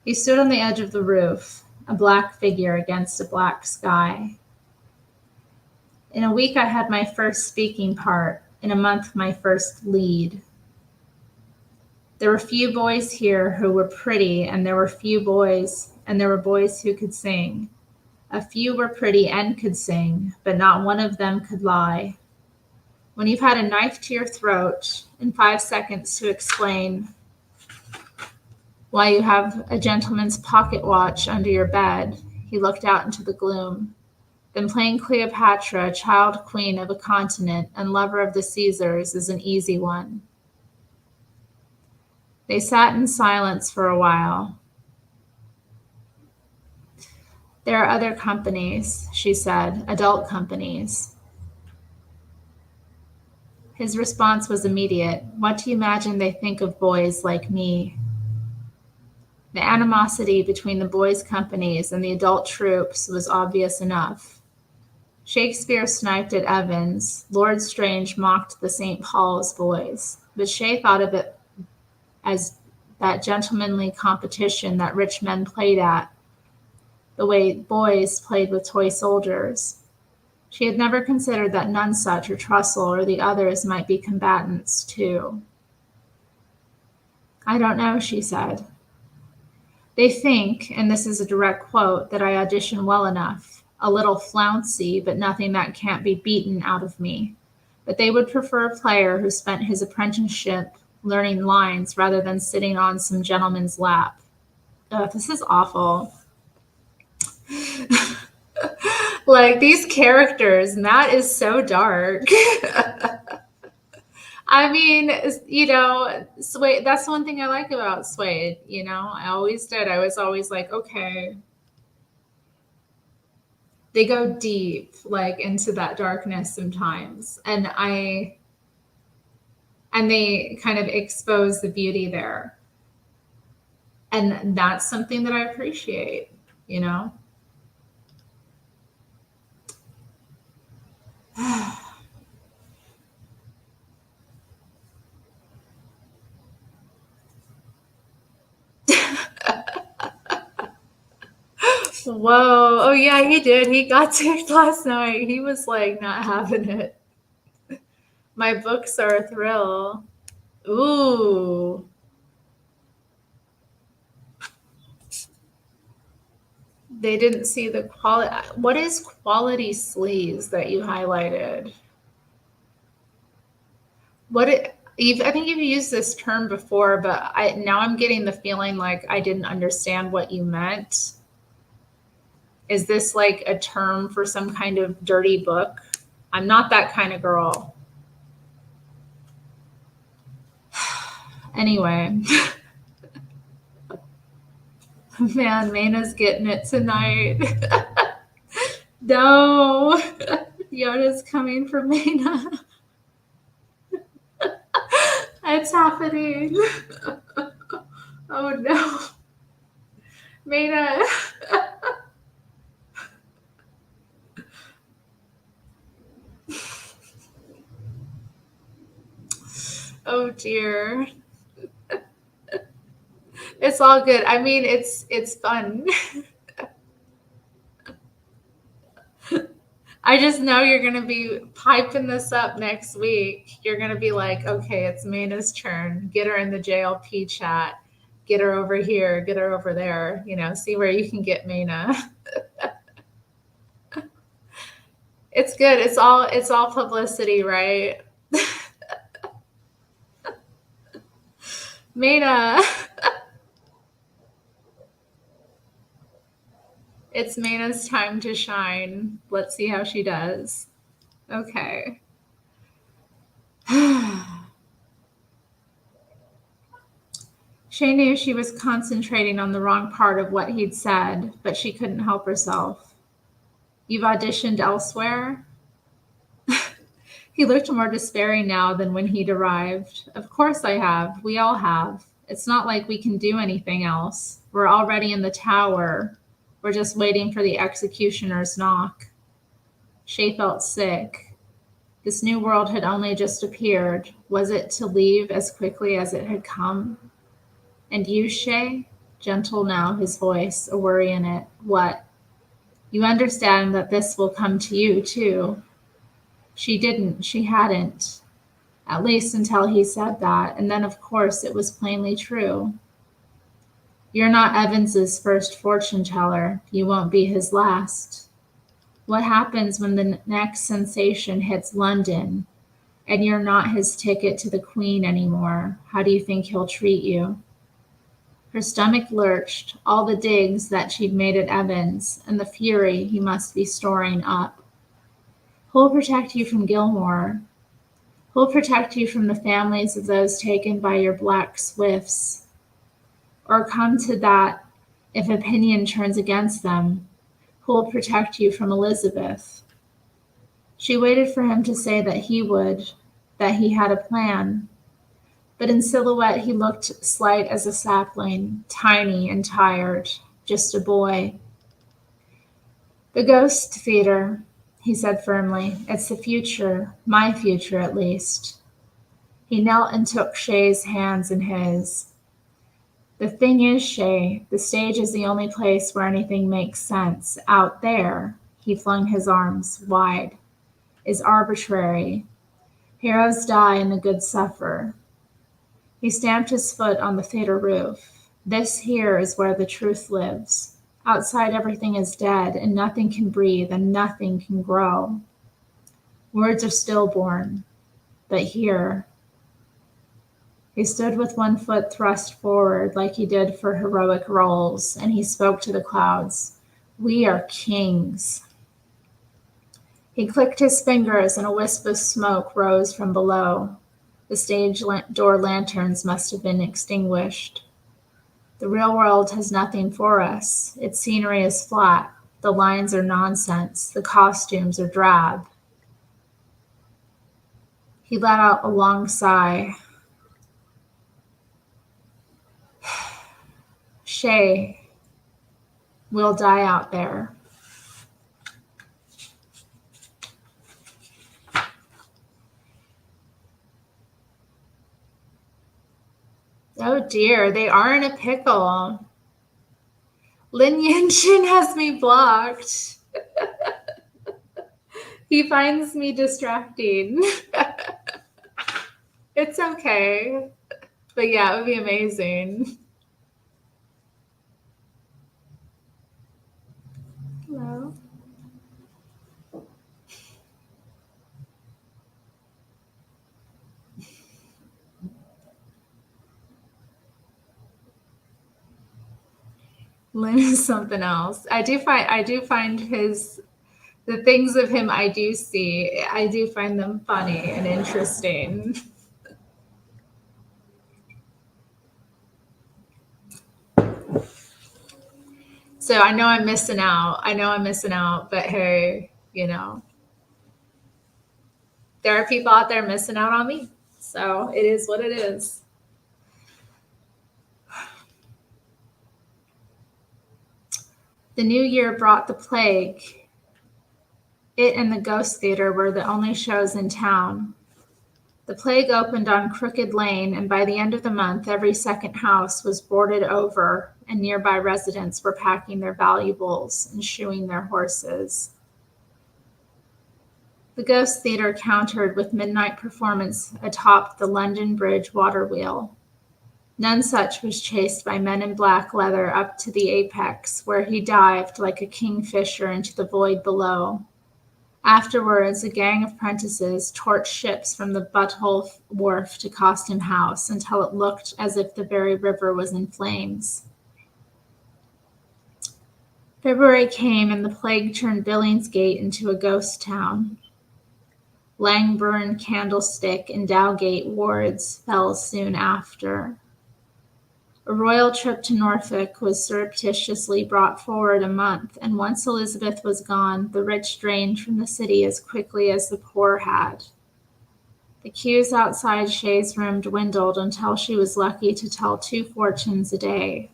He stood on the edge of the roof, a black figure against a black sky. In a week, I had my first speaking part. In a month, my first lead. There were few boys here who were pretty, and there were boys who could sing. A few were pretty and could sing, but not one of them could lie. When you've had a knife to your throat and 5 seconds to explain why you have a gentleman's pocket watch under your bed, he looked out into the gloom. Then playing Cleopatra, child queen of a continent and lover of the Caesars, is an easy one. They sat in silence for a while. There are other companies, she said, adult companies. His response was immediate. What do you imagine they think of boys like me? The animosity between the boys' companies and the adult troops was obvious enough. Shakespeare sniped at Evans. Lord Strange mocked the St. Paul's boys. But Shea thought of it as that gentlemanly competition that rich men played at, the way boys played with toy soldiers. She had never considered that Nunsuch or Trussell or the others might be combatants, too. I don't know, she said. They think, and this is a direct quote, that I audition well enough, a little flouncy, but nothing that can't be beaten out of me. But they would prefer a player who spent his apprenticeship learning lines rather than sitting on some gentleman's lap. This is awful. Like these characters, and that is so dark. I mean, Suede, that's one thing I like about Suede, I always did. I was always like, okay, they go deep, like into that darkness sometimes. And they kind of expose the beauty there. And that's something that I appreciate, you know? Whoa. Oh, yeah, he did. He got ticked last night. He was like not having it. My books are a thrill. Ooh. They didn't see the quality. What is quality sleaze that you highlighted? I think you've used this term before, but now I'm getting the feeling like I didn't understand what you meant. Is this like a term for some kind of dirty book? I'm not that kind of girl. Anyway. Man, Mayna's getting it tonight. No. Yoda's coming for Mayna. It's happening. Oh no. Mayna. Oh dear. It's all good. I mean, it's fun. I just know you're going to be piping this up next week. You're going to be like, okay, it's Mayna's turn. Get her in the JLP chat. Get her over here. Get her over there. See where you can get Mayna. It's good. It's all publicity, right? Mayna. It's Mayna's time to shine. Let's see how she does. Okay. Shay knew she was concentrating on the wrong part of what he'd said, but she couldn't help herself. You've auditioned elsewhere? He looked more despairing now than when he'd arrived. Of course I have. We all have. It's not like we can do anything else. We're already in the tower. We're just waiting for the executioner's knock. Shay felt sick. This new world had only just appeared. Was it to leave as quickly as it had come? And you, Shay? Gentle now, his voice, a worry in it. What? You understand that this will come to you, too. She didn't. She hadn't. At least until he said that. And then, of course, it was plainly true. You're not Evans's first fortune teller. You won't be his last. What happens when the next sensation hits London and you're not his ticket to the Queen anymore? How do you think he'll treat you? Her stomach lurched, all the digs that she'd made at Evans, and the fury he must be storing up. Who'll protect you from Gilmore? Who'll protect you from the families of those taken by your black swifts? Or come to that, if opinion turns against them, who'll protect you from Elizabeth? She waited for him to say that he would, that he had a plan. But in silhouette, he looked slight as a sapling, tiny and tired, just a boy. The Ghost Theater, he said firmly. It's the future, my future at least. He knelt and took Shay's hands in his. The thing is, Shay, the stage is the only place where anything makes sense. Out there, he flung his arms wide, is arbitrary. Heroes die and the good suffer. He stamped his foot on the theater roof. This here is where the truth lives. Outside everything is dead, and nothing can breathe, and nothing can grow. Words are stillborn, but here. He stood with one foot thrust forward like he did for heroic roles, and he spoke to the clouds. We are kings. He clicked his fingers and a wisp of smoke rose from below. The stage door lanterns must have been extinguished. The real world has nothing for us. Its scenery is flat. The lines are nonsense. The costumes are drab. He let out a long sigh. Shay, we'll die out there. Oh dear, they are in a pickle. Lin Yanshin has me blocked. He finds me distracting. It's okay. But yeah, it would be amazing. Hello. Lin is something else. I do find the things of him I do see, I do find them funny and interesting. So I know I'm missing out. But hey, there are people out there missing out on me. So it is what it is. The new year brought the plague. It and the Ghost Theater were the only shows in town. The plague opened on Crooked Lane, and by the end of the month, every second house was boarded over, and nearby residents were packing their valuables and shoeing their horses. The Ghost Theater countered with midnight performance atop the London Bridge water wheel. Nonesuch was chased by men in black leather up to the apex, where he dived like a kingfisher into the void below. Afterwards, a gang of prentices torched ships from the Butthole Wharf to Costume House until it looked as if the very river was in flames. February came and the plague turned Billingsgate into a ghost town. Langbourne, Candlestick, and Dowgate wards fell soon after. A royal trip to Norfolk was surreptitiously brought forward a month, and once Elizabeth was gone, the rich drained from the city as quickly as the poor had. The queues outside Shay's room dwindled until she was lucky to tell 2 fortunes a day.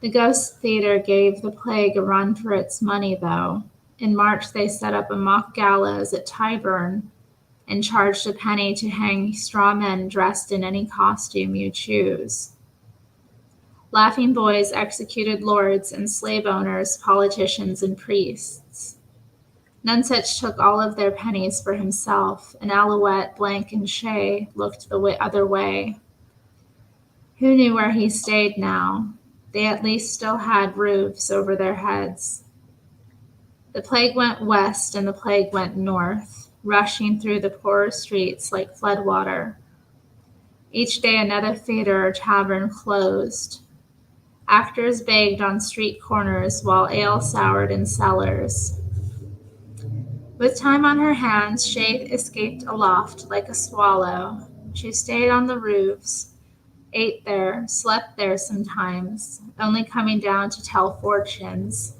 The Ghost Theater gave the plague a run for its money, though. In March, they set up a mock gallows at Tyburn and charged a penny to hang straw men dressed in any costume you choose. Laughing boys executed lords and slave owners, politicians, and priests. Nonesuch took all of their pennies for himself, and Alouette, Blank, and Shay looked the other way. Who knew where he stayed now? They at least still had roofs over their heads. The plague went west and the plague went north, rushing through the poorer streets like floodwater. Each day another theater or tavern closed. Actors begged on street corners while ale soured in cellars. With time on her hands, Shay escaped aloft like a swallow. She stayed on the roofs, ate there, slept there sometimes, only coming down to tell fortunes.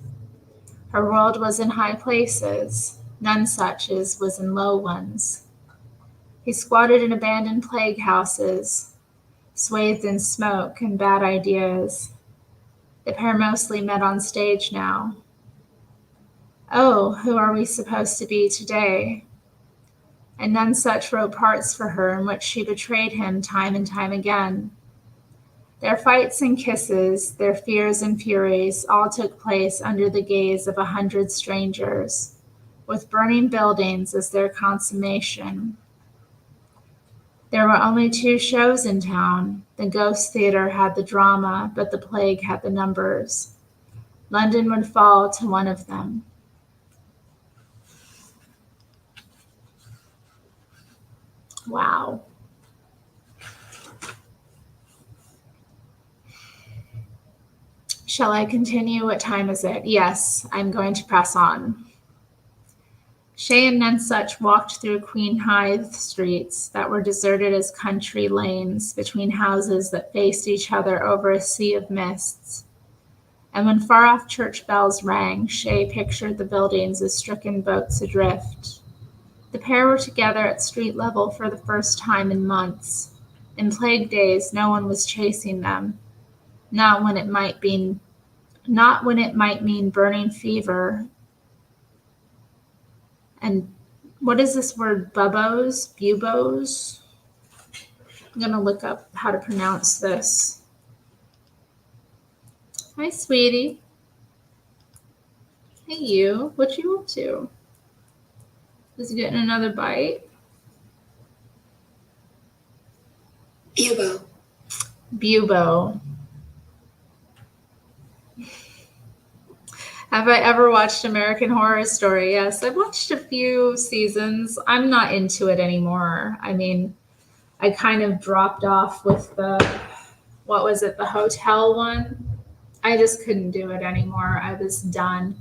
Her world was in high places, Nonesuch's was in low ones. He squatted in abandoned plague houses, swathed in smoke and bad ideas. The pair mostly met on stage now. Oh, who are we supposed to be today? And Nonesuch wrote parts for her in which she betrayed him time and time again. Their fights and kisses, their fears and furies, all took place under the gaze of 100 strangers, with burning buildings as their consummation. There were only 2 shows in town. The Ghost Theater had the drama, but the plague had the numbers. London would fall to one of them. Wow. Shall I continue? What time is it? Yes, I'm going to press on. Shay and Nonsuch walked through Queen Hithe streets that were deserted as country lanes between houses that faced each other over a sea of mists. And when far-off church bells rang, Shay pictured the buildings as stricken boats adrift. The pair were together at street level for the first time in months. In plague days, no one was chasing them. Not when it might mean burning fever. And what is this word? Buboes? I'm going to look up how to pronounce this. Hi, sweetie. Hey, you. What you up to? Is he getting another bite? Bubo. Have I ever watched American Horror Story? Yes, I've watched a few seasons. I'm not into it anymore. I mean, I kind of dropped off with the hotel one. I just couldn't do it anymore. I was done.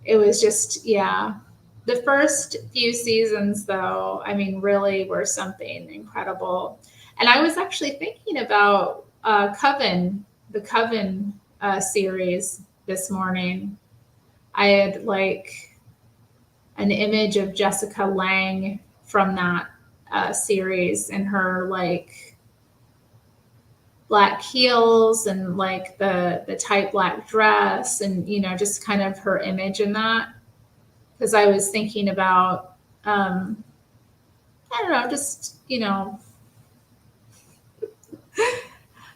It was just, yeah. The first few seasons, though, I mean, really were something incredible. And I was actually thinking about the Coven series this morning. I had like an image of Jessica Lange from that series and her like black heels and like the tight black dress and, you know, just kind of her image in that. Because I was thinking about, I don't know, just, you know,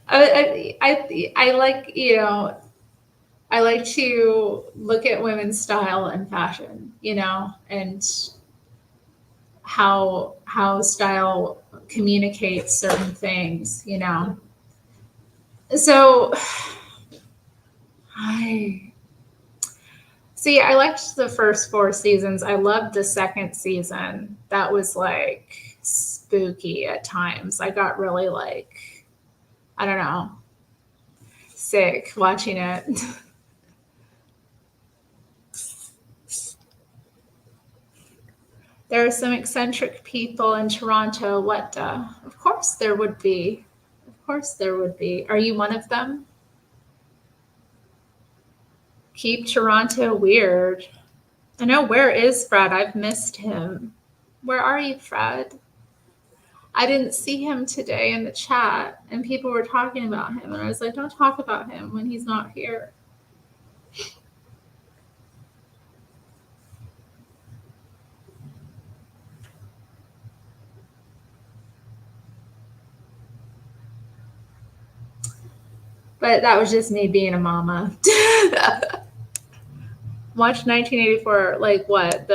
I like, you know, I like to look at women's style and fashion, you know, and how style communicates certain things, you know. So I liked the first 4 seasons. I loved the second season. That was like spooky at times. I got really like, I don't know, sick watching it. There are some eccentric people in Toronto. What? Of course there would be. Of course there would be. Are you one of them? Keep Toronto weird. I know. Where is Fred? I've missed him. Where are you, Fred? I didn't see him today in the chat, and people were talking about him, and I was like, don't talk about him when he's not here. But that was just me being a mama. Watch 1984, like what?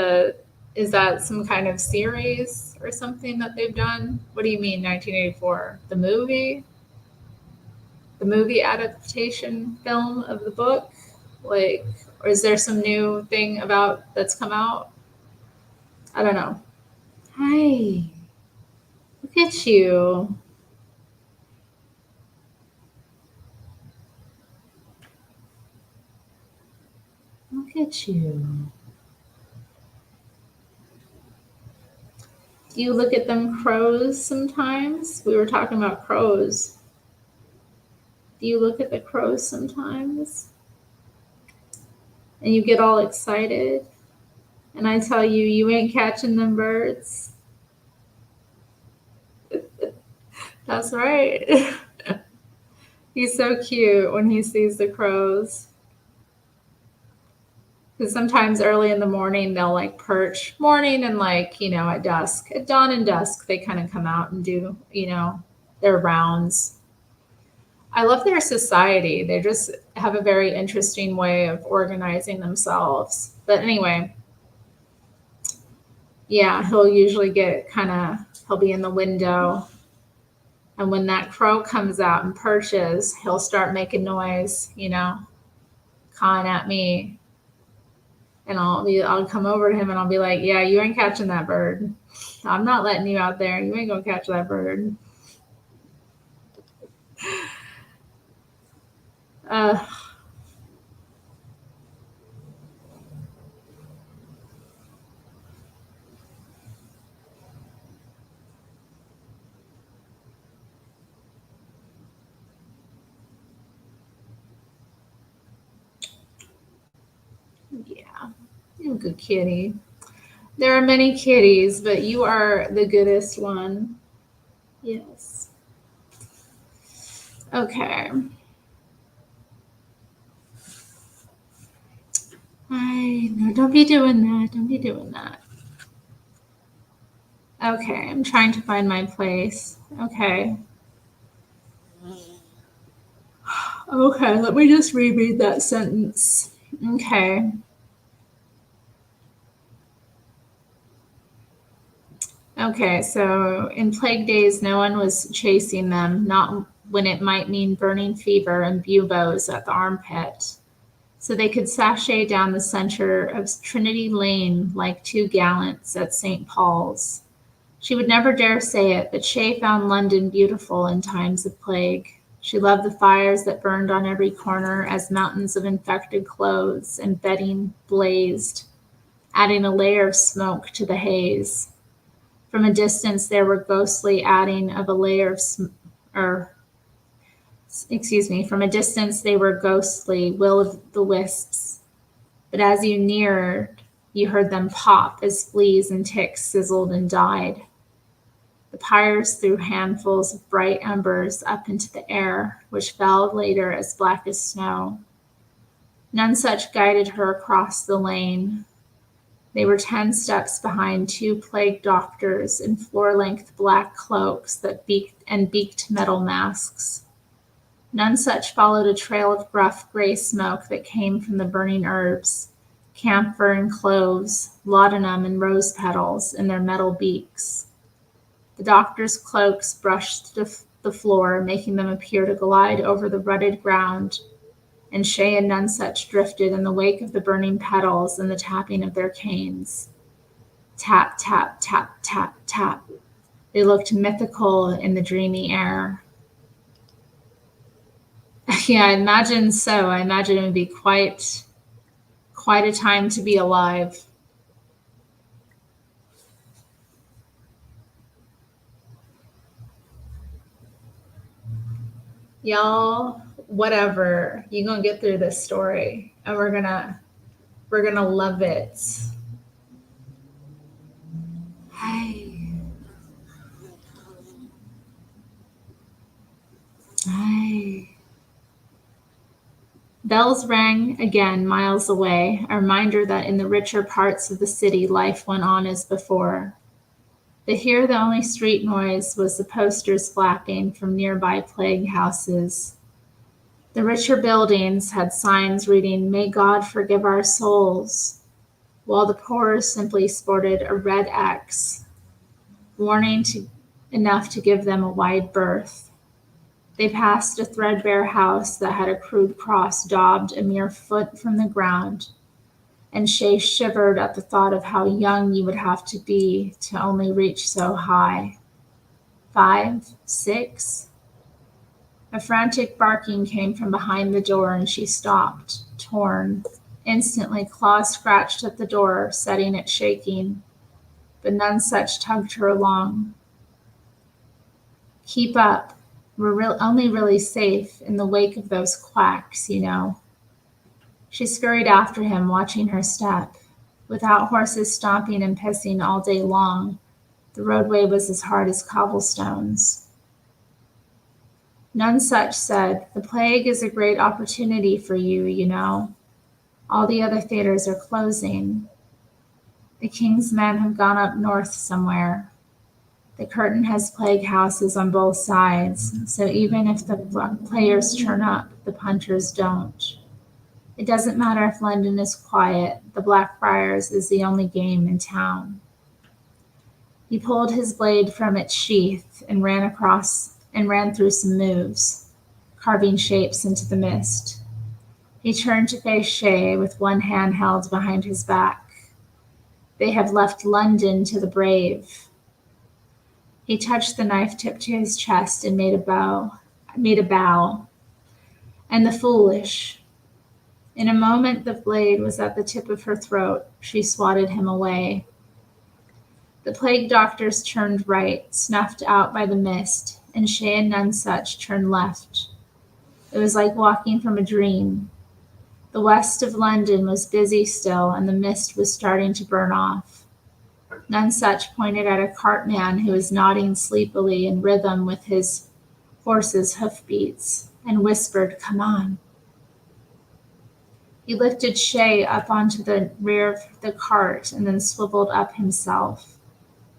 Is that some kind of series or something that they've done? What do you mean 1984? The movie? The movie adaptation film of the book? Like, or is there some new thing about that's come out? I don't know. Hi. Look at you. Look at you. Do you look at them crows sometimes? We were talking about crows. Do you look at the crows sometimes? And you get all excited? And I tell you, you ain't catching them birds? That's right. He's so cute when he sees the crows. Because sometimes early in the morning, they'll like perch. Morning and like, you know, at dusk. At dawn and dusk, they kind of come out and do, you know, their rounds. I love their society. They just have a very interesting way of organizing themselves. But anyway, yeah, he'll usually he'll be in the window. And when that crow comes out and perches, he'll start making noise, you know, cawing at me. And I'll come over to him and I'll be like, yeah, you ain't catching that bird. I'm not letting you out there. You ain't gonna catch that bird. Yeah, you're a good kitty. There are many kitties, but you are the goodest one. Yes. Okay. I no, don't be doing that. Don't be doing that. Okay, I'm trying to find my place. Okay. Okay, let me just reread that sentence. Okay. Okay, so in plague days, no one was chasing them, not when it might mean burning fever and buboes at the armpit. So they could sashay down the center of Trinity Lane like two gallants at St. Paul's. She would never dare say it, but Shay found London beautiful in times of plague. She loved the fires that burned on every corner as mountains of infected clothes and bedding blazed, adding a layer of smoke to the haze. From a distance, there were ghostly adding of a layer of from a distance they were ghostly will-o'-the-wisps. But as you neared, you heard them pop as fleas and ticks sizzled and died. The pyres threw handfuls of bright embers up into the air, which fell later as black as snow. None such guided her across the lane. They were 10 steps behind two plague doctors in floor-length black cloaks that beaked metal masks. None such followed a trail of rough gray smoke that came from the burning herbs, camphor and cloves, laudanum and rose petals in their metal beaks. The doctors' cloaks brushed the floor, making them appear to glide over the rutted ground, and Shay and Nonsuch drifted in the wake of the burning petals and the tapping of their canes. Tap, tap, tap, tap, tap. They looked mythical in the dreamy air. Yeah, I imagine so. I imagine it would be quite a time to be alive. Y'all, whatever. You're gonna get through this story and we're gonna love it. Hi. Hi. Bells rang again miles away, a reminder that in the richer parts of the city life went on as before. But here the only street noise was the posters flapping from nearby plague houses. The richer buildings had signs reading, "May God forgive our souls," while the poorer simply sported a red X, enough to give them a wide berth. They passed a threadbare house that had a crude cross daubed a mere foot from the ground, and Shay shivered at the thought of how young you would have to be to only reach so high. 5, 6? A frantic barking came from behind the door, and she stopped, torn. Instantly, claws scratched at the door, setting it shaking, but Nonsuch tugged her along. "Keep up. We're only really safe in the wake of those quacks, you know." She scurried after him, watching her step. Without horses stomping and pissing all day long, the roadway was as hard as cobblestones. Nonsuch said, "The plague is a great opportunity for you, you know. All the other theaters are closing. The King's men have gone up north somewhere. The curtain has plague houses on both sides, so even if the players turn up, the punters don't. It doesn't matter if London is quiet, the Blackfriars is the only game in town." He pulled his blade from its sheath and ran through some moves, carving shapes into the mist. He turned to face Shay with one hand held behind his back. "They have left London to the brave." He touched the knife tip to his chest and made a bow. "And the foolish." In a moment the blade was at the tip of her throat. She swatted him away. The plague doctors turned right, snuffed out by the mist, and Shay and Nonsuch turned left. It was like walking from a dream. The west of London was busy still, and the mist was starting to burn off. Nonsuch pointed at a cartman who was nodding sleepily in rhythm with his horse's hoofbeats, and whispered, "Come on." He lifted Shay up onto the rear of the cart and then swiveled up himself.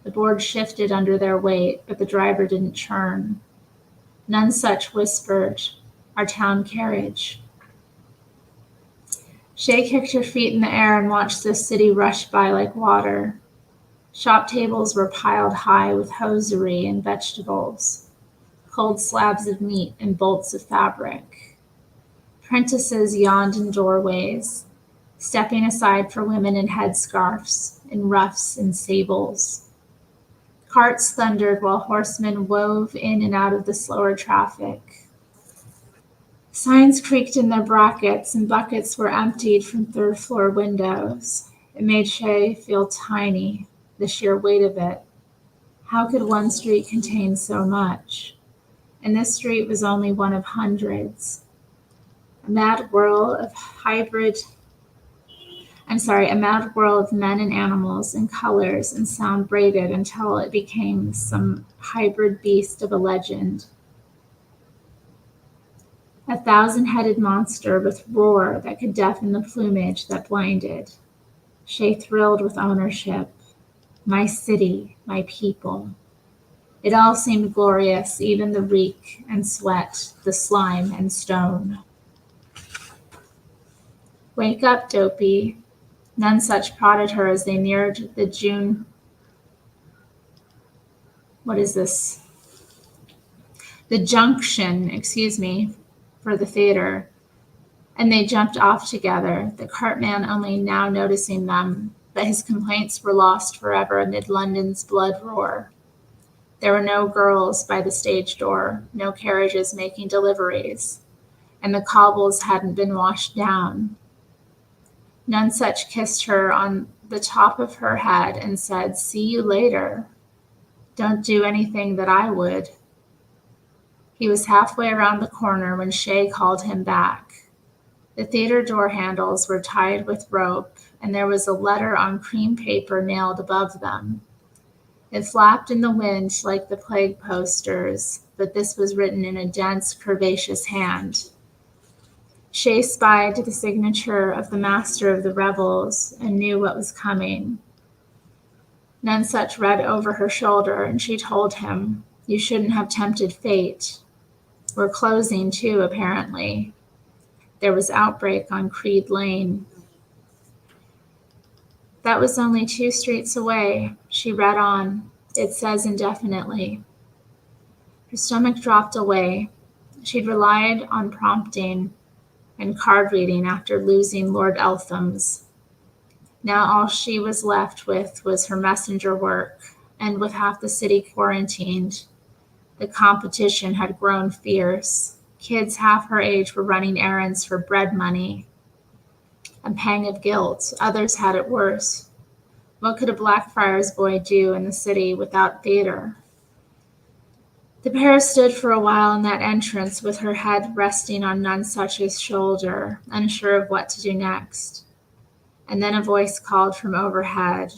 The board shifted under their weight, but the driver didn't churn. Nonsuch whispered, "Our town carriage." Shay kicked her feet in the air and watched the city rush by like water. Shop tables were piled high with hosiery and vegetables, cold slabs of meat and bolts of fabric. Prentices yawned in doorways, stepping aside for women in headscarves, in ruffs and sables. Carts thundered while horsemen wove in and out of the slower traffic. Signs creaked in their brackets and buckets were emptied from third-floor windows. It made Shay feel tiny, the sheer weight of it. How could one street contain so much? And this street was only one of hundreds. A mad whirl of men and animals and colors and sound braided until it became some hybrid beast of a legend. A 1,000-headed monster with roar that could deafen the plumage that blinded. Shay thrilled with ownership. My city, my people. It all seemed glorious, even the reek and sweat, the slime and stone. "Wake up, Dopey." Nonsuch prodded her as they neared the junction, for the theater, and they jumped off together, the cartman only now noticing them, but his complaints were lost forever amid London's blood roar. There were no girls by the stage door, no carriages making deliveries, and the cobbles hadn't been washed down. Nonsuch kissed her on the top of her head and said, "See you later. Don't do anything that I would." He was halfway around the corner when Shay called him back. The theater door handles were tied with rope, and there was a letter on cream paper nailed above them. It flapped in the wind like the plague posters, but this was written in a dense, curvaceous hand. Shay spied the signature of the master of the revels and knew what was coming. Nonsuch read over her shoulder, and she told him, "You shouldn't have tempted fate. We're closing, too, apparently. There was outbreak on Creed Lane." "That was only 2 streets away," she read on. "It says indefinitely." Her stomach dropped away. She'd relied on prompting and card reading after losing Lord Eltham's. Now all she was left with was her messenger work, and with half the city quarantined, the competition had grown fierce. Kids half her age were running errands for bread money. A pang of guilt. Others had it worse. What could a Blackfriars boy do in the city without theater? The pair stood for a while in that entrance with her head resting on Nonsuch's shoulder, unsure of what to do next. And then a voice called from overhead.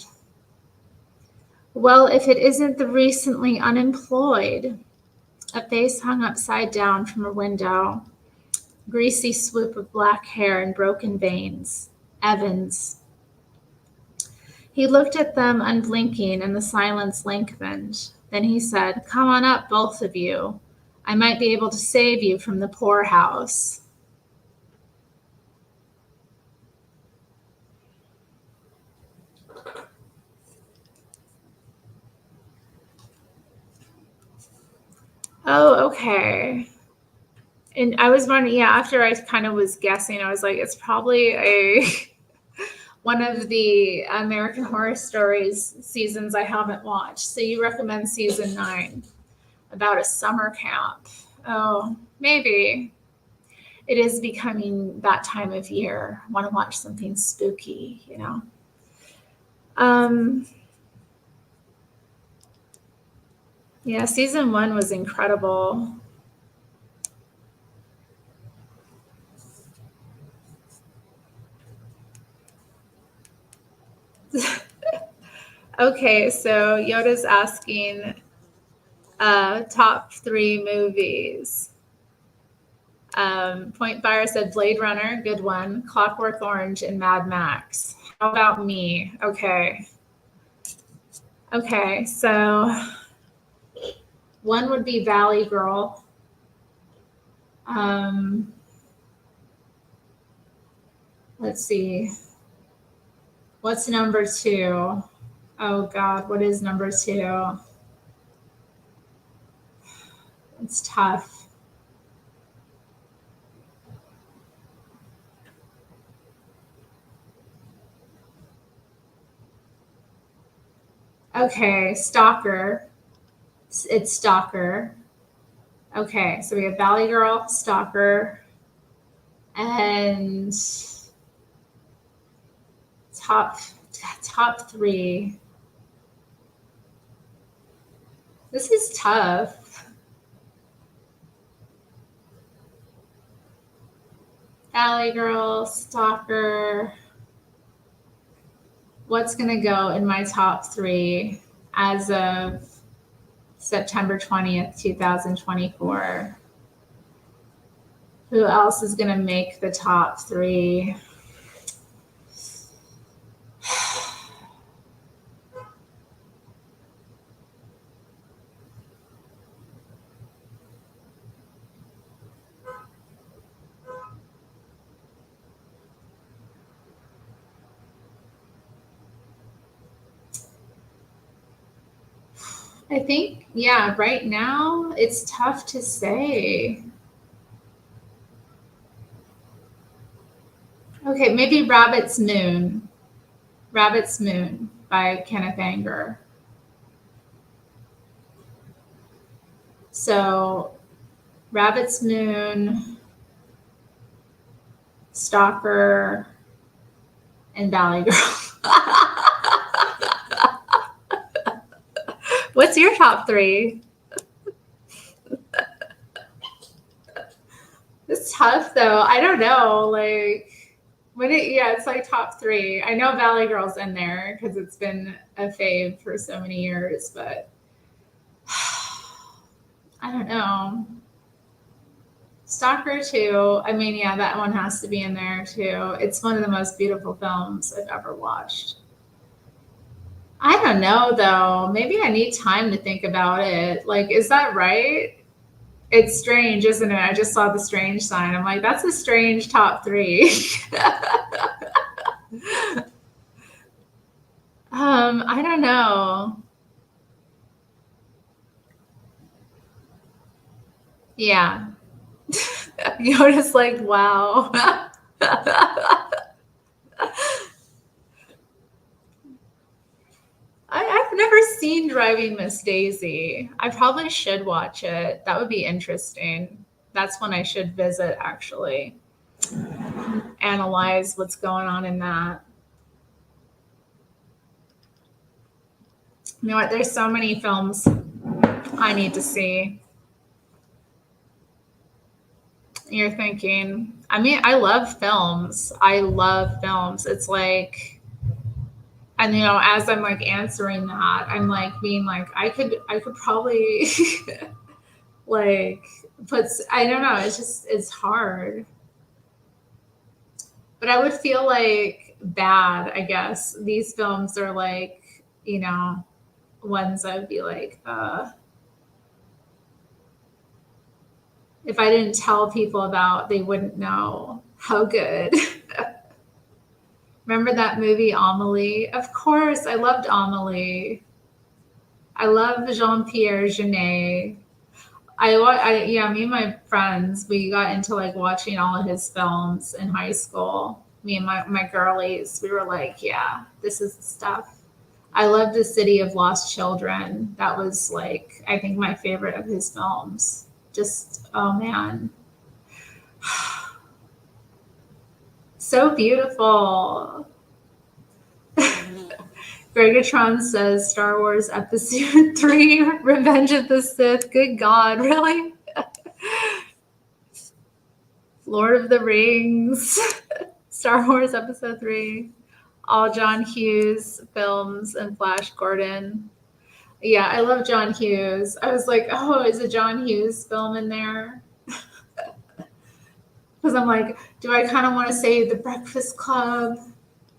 "Well, if it isn't the recently unemployed." A face hung upside down from a window. Greasy swoop of black hair and broken veins. Evans. He looked at them unblinking, and the silence lengthened. Then he said, "Come on up, both of you. I might be able to save you from the poorhouse." Oh, okay. And I was wondering, after I kind of was guessing, I was like, it's probably one of the American Horror Stories seasons I haven't watched. So you recommend season 9 about a summer camp. Oh, maybe. It is becoming that time of year. I want to watch something spooky, Yeah, season 1 was incredible. Okay, so Yoda's asking top 3 movies. Point Fire said Blade Runner, good one. Clockwork Orange and Mad Max. How about me? Okay. Okay, so one would be Valley Girl. Let's see. What's number 2? Oh God, what is number 2? It's tough. Okay, Stalker. It's Stalker. Okay, so we have Valley Girl, Stalker, and top 3. This is tough. Valley Girl, Stalker. What's going to go in my top 3 as of September 20th, 2024? Who else is going to make the top 3? I think, yeah, right now it's tough to say. Okay, maybe Rabbit's Moon. Rabbit's Moon by Kenneth Anger. So, Rabbit's Moon, Stalker, and Valley Girl. What's your top 3? It's tough though. I don't know. Like it's like top 3. I know Valley Girl's in there because it's been a fave for so many years, but I don't know. Stalker 2. I mean, yeah, that one has to be in there too. It's one of the most beautiful films I've ever watched. I don't know though. Maybe I need time to think about it. Like, is that right? It's strange, isn't it? I just saw the strange sign. I'm like, that's a strange top 3. I don't know. Yeah. Yoda's like, wow. I've never seen Driving Miss Daisy. I probably should watch it. That would be interesting. That's one I should visit, actually. Analyze what's going on in that. You know what? There's so many films I need to see. You're thinking, I mean, I love films. It's like, and as I'm like answering that, I'm like being like, I could probably like I don't know, it's hard. But I would feel like bad, I guess. These films are like, ones I would be like, if I didn't tell people about, they wouldn't know how good. Remember that movie Amelie? Of course, I loved Amelie. I love Jean-Pierre Jeunet. Me and my friends, we got into like watching all of his films in high school. Me and my girlies, we were like, yeah, this is the stuff. I loved The City of Lost Children. That was like, I think my favorite of his films. Just, oh man. So beautiful. Gregatron says Star Wars Episode 3, Revenge of the Sith. Good God, really? Lord of the Rings, Star Wars Episode 3. All John Hughes films and Flash Gordon. Yeah, I love John Hughes. I was like, oh, is a John Hughes film in there? Because I'm like, do I kind of want to say The Breakfast Club?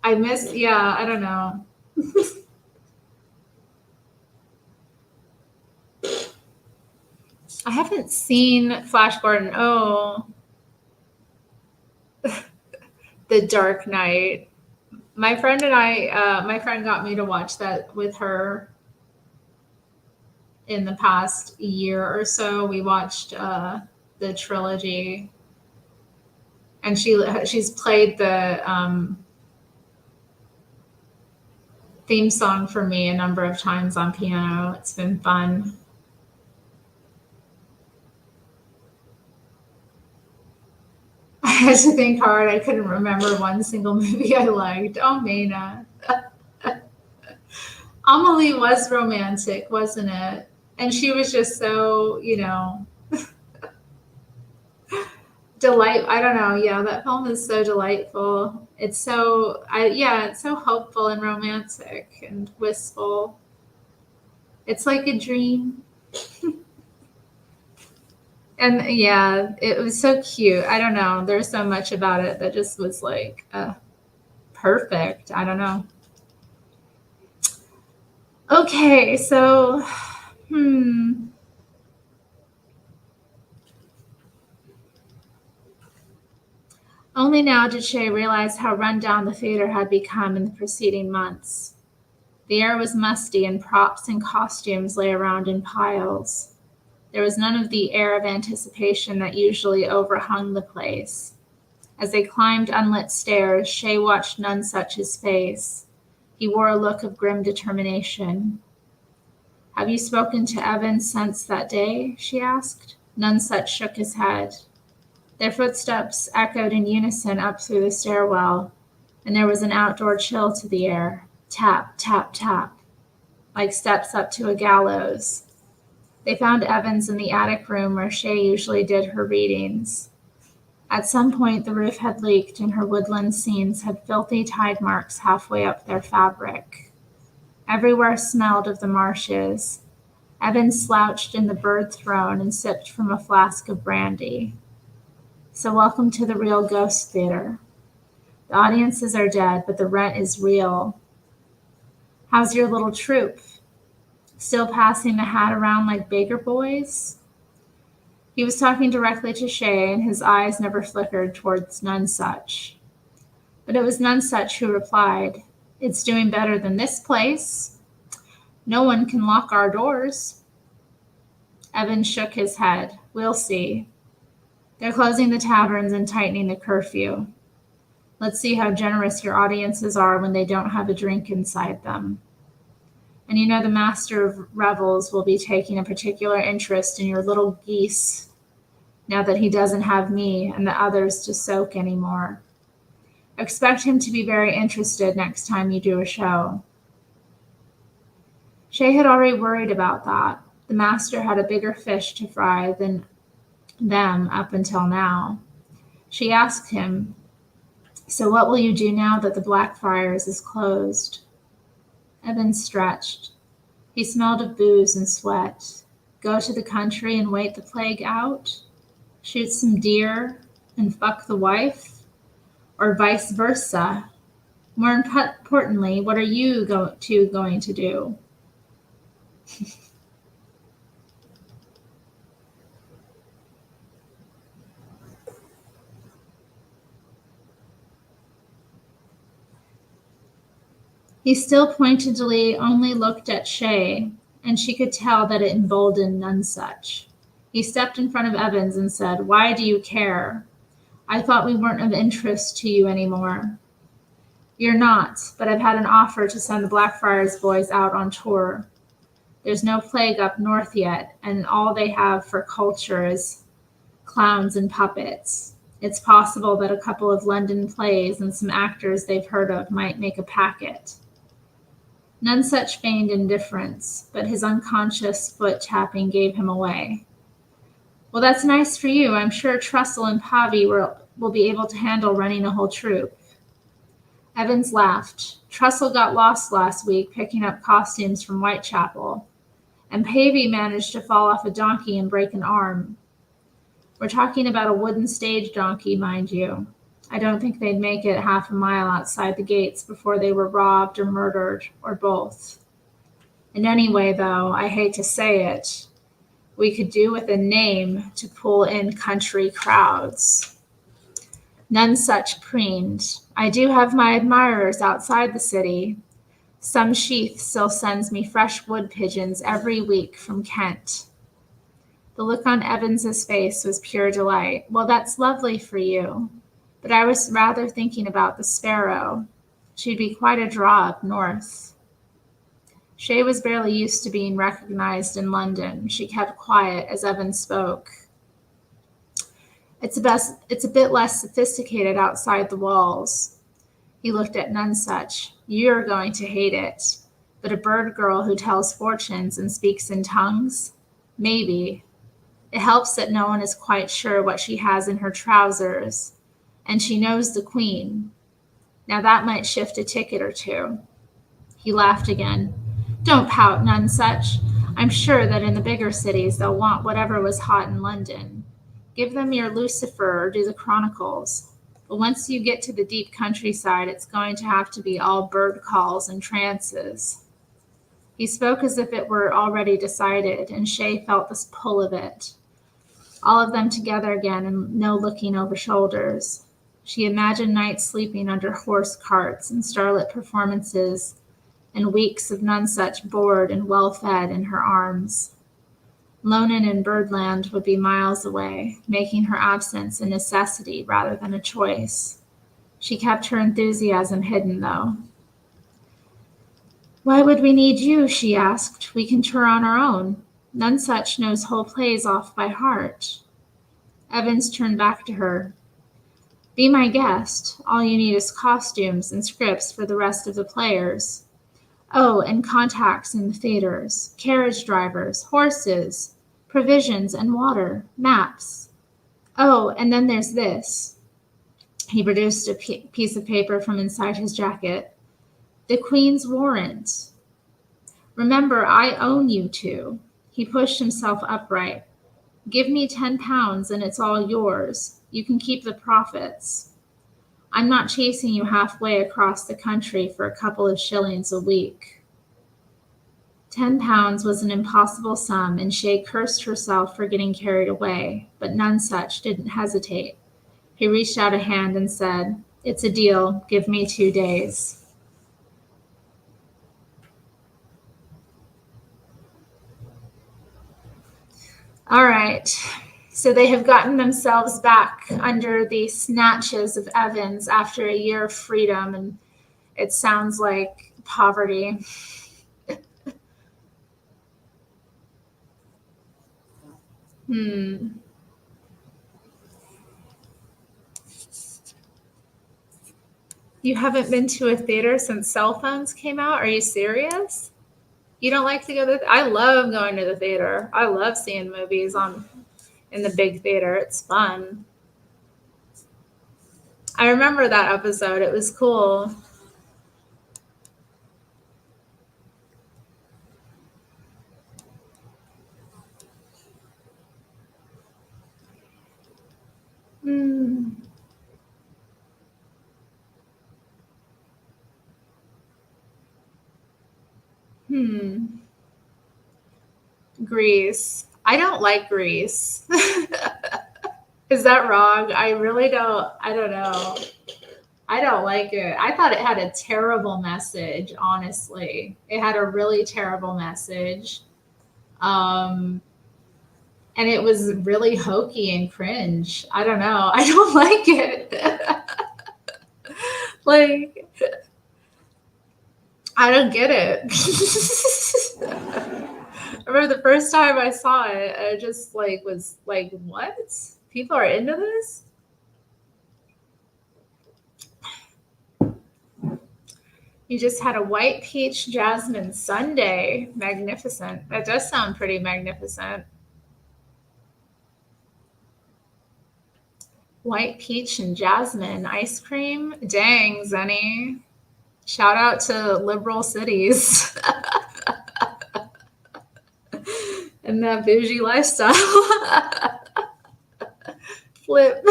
Yeah, I don't know. I haven't seen Flash Gordon. Oh, The Dark Knight. My friend and my friend got me to watch that with her in the past year or so. We watched the trilogy, and she's played the theme song for me a number of times on piano. It's been fun. I had to think hard. I couldn't remember one single movie I liked. Oh, Maina. Amelie was romantic, wasn't it? And she was just so, I don't know. Yeah, that film is so delightful. It's so hopeful and romantic and wistful. It's like a dream. And yeah, it was so cute. I don't know. There's so much about it that just was like perfect. I don't know. Okay, so, Only now did Shay realize how run down the theater had become in the preceding months. The air was musty, and props and costumes lay around in piles. There was none of the air of anticipation that usually overhung the place. As they climbed unlit stairs, Shay watched Nonsuch's face. He wore a look of grim determination. "Have you spoken to Evans since that day?" she asked. Nonsuch shook his head. Their footsteps echoed in unison up through the stairwell, and there was an outdoor chill to the air. Tap, tap, tap, like steps up to a gallows. They found Evans in the attic room where Shay usually did her readings. At some point, the roof had leaked, and her woodland scenes had filthy tide marks halfway up their fabric. Everywhere smelled of the marshes. Evans slouched in the bird throne and sipped from a flask of brandy. "So welcome to the real Ghost Theater. The audiences are dead, but the rent is real. How's your little troupe? Still passing the hat around like Baker boys?" He was talking directly to Shay, and his eyes never flickered towards Nonsuch. But it was Nonsuch who replied, "It's doing better than this place. No one can lock our doors." Evans shook his head. "We'll see. They're closing the taverns and tightening the curfew. Let's see how generous your audiences are when they don't have a drink inside them. And the master of revels will be taking a particular interest in your little geese now that he doesn't have me and the others to soak anymore. Expect him to be very interested next time you do a show." Shay had already worried about that. The master had a bigger fish to fry than them up until now. She asked him, "So what will you do now that the Blackfriars is closed?" Evans stretched. He smelled of booze and sweat. Go to the country and wait the plague out? Shoot some deer and fuck the wife? Or vice versa? More importantly, what are you two going to do? He still pointedly only looked at Shay, and she could tell that it emboldened Nonsuch. He stepped in front of Evans and said, "Why do you care? I thought we weren't of interest to you anymore." "You're not, but I've had an offer to send the Blackfriars boys out on tour. There's no plague up north yet, and all they have for culture is clowns and puppets. It's possible that a couple of London plays and some actors they've heard of might make a packet." Nonsuch feigned indifference, but his unconscious foot-tapping gave him away. "Well, that's nice for you. I'm sure Trussell and Pavi will be able to handle running a whole troupe." Evans laughed. Trussell got lost last week picking up costumes from Whitechapel, and Pavey managed to fall off a donkey and break an arm. We're talking about a wooden stage donkey, mind you. I don't think they'd make it half a mile outside the gates before they were robbed or murdered, or both. And anyway, though, I hate to say it, we could do with a name to pull in country crowds. Nonesuch preened. I do have my admirers outside the city. Some sheath still sends me fresh wood pigeons every week from Kent. The look on Evans's face was pure delight. Well, that's lovely for you, but I was rather thinking about the sparrow. She'd be quite a draw up north. Shay was barely used to being recognized in London. She kept quiet as Evans spoke. It's a bit less sophisticated outside the walls. He looked at Nonesuch. You're going to hate it. But a bird girl who tells fortunes and speaks in tongues? Maybe. It helps that no one is quite sure what she has in her trousers. And she knows the Queen. Now that might shift a ticket or two. He laughed again. Don't pout, Nonesuch. I'm sure that in the bigger cities they'll want whatever was hot in London. Give them your Lucifer or do the Chronicles. But once you get to the deep countryside, it's going to have to be all bird calls and trances. He spoke as if it were already decided, and Shay felt this pull of it. All of them together again and no looking over shoulders. She imagined nights sleeping under horse carts and starlit performances and weeks of Nonesuch bored and well-fed in her arms. Lonan in Birdland would be miles away, making her absence a necessity rather than a choice. She kept her enthusiasm hidden, though. Why would we need you? She asked. We can tour on our own. Nonesuch knows whole plays off by heart. Evans turned back to her. Be my guest. All you need is costumes and scripts for the rest of the players. Oh, and contacts in the theaters, carriage drivers, horses, provisions and water, maps. Oh, and then there's this. He produced a piece of paper from inside his jacket. The Queen's warrant. Remember, I own you two. He pushed himself upright. Give me £10 and it's all yours. You can keep the profits. I'm not chasing you halfway across the country for a couple of shillings a week. £10 was an impossible sum, and Shay cursed herself for getting carried away, but Nonesuch didn't hesitate. He reached out a hand and said, It's a deal. Give me 2 days. All right. So they have gotten themselves back under the snatches of Evans after a year of freedom, and it sounds like poverty. You haven't been to a theater since cell phones came out? Are you serious? You don't like to go to I love going to the theater. I love seeing movies in the big theater. It's fun. I remember that episode. It was cool. Grease. I don't like Grease. Is that wrong? I really don't. I don't know. I don't like it. I thought it had a terrible message, honestly. It had a really terrible message. And it was really hokey and cringe. I don't know. I don't like it. Like, I don't get it. I remember the first time I saw it, I just was like, what? People are into this? You just had a white peach jasmine sundae. Magnificent. That does sound pretty magnificent. White peach and jasmine ice cream. Dang, Zenny. Shout out to liberal cities and that bougie lifestyle. Flip.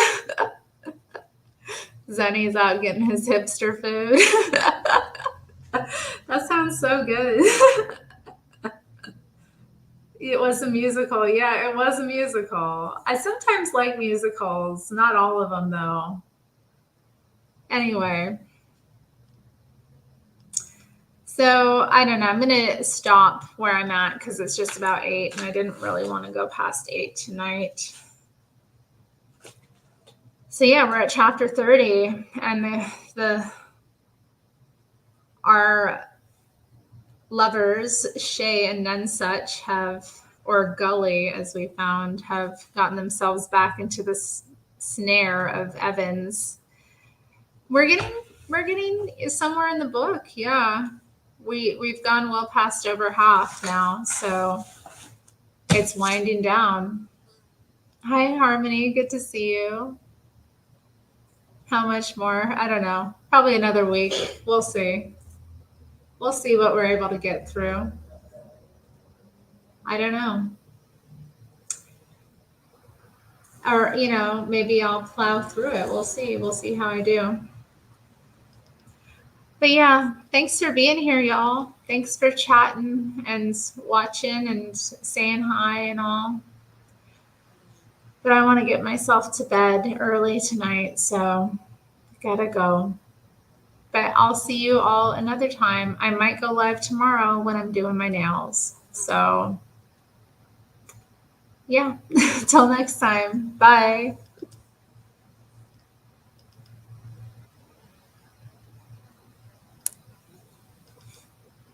Zenny's out getting his hipster food. That sounds so good. It was a musical. Yeah, it was a musical. I sometimes like musicals, not all of them though. Anyway, so I don't know. I'm going to stop where I'm at because it's just about 8 and I didn't really want to go past 8 tonight. So yeah, we're at chapter 30 and our lovers, Shay and Nunsuch, or Gully, as we found, have gotten themselves back into this snare of Evans. We're getting somewhere in the book, yeah. We've gone well past over half now, so it's winding down. Hi, Harmony, good to see you. How much more? I don't know. Probably another week. We'll see. We'll see what we're able to get through. I don't know. Or, maybe I'll plow through it. We'll see. We'll see how I do. But yeah, thanks for being here, y'all. Thanks for chatting and watching and saying hi and all. But I want to get myself to bed early tonight, so gotta go. But I'll see you all another time. I might go live tomorrow when I'm doing my nails. So yeah, till next time. Bye.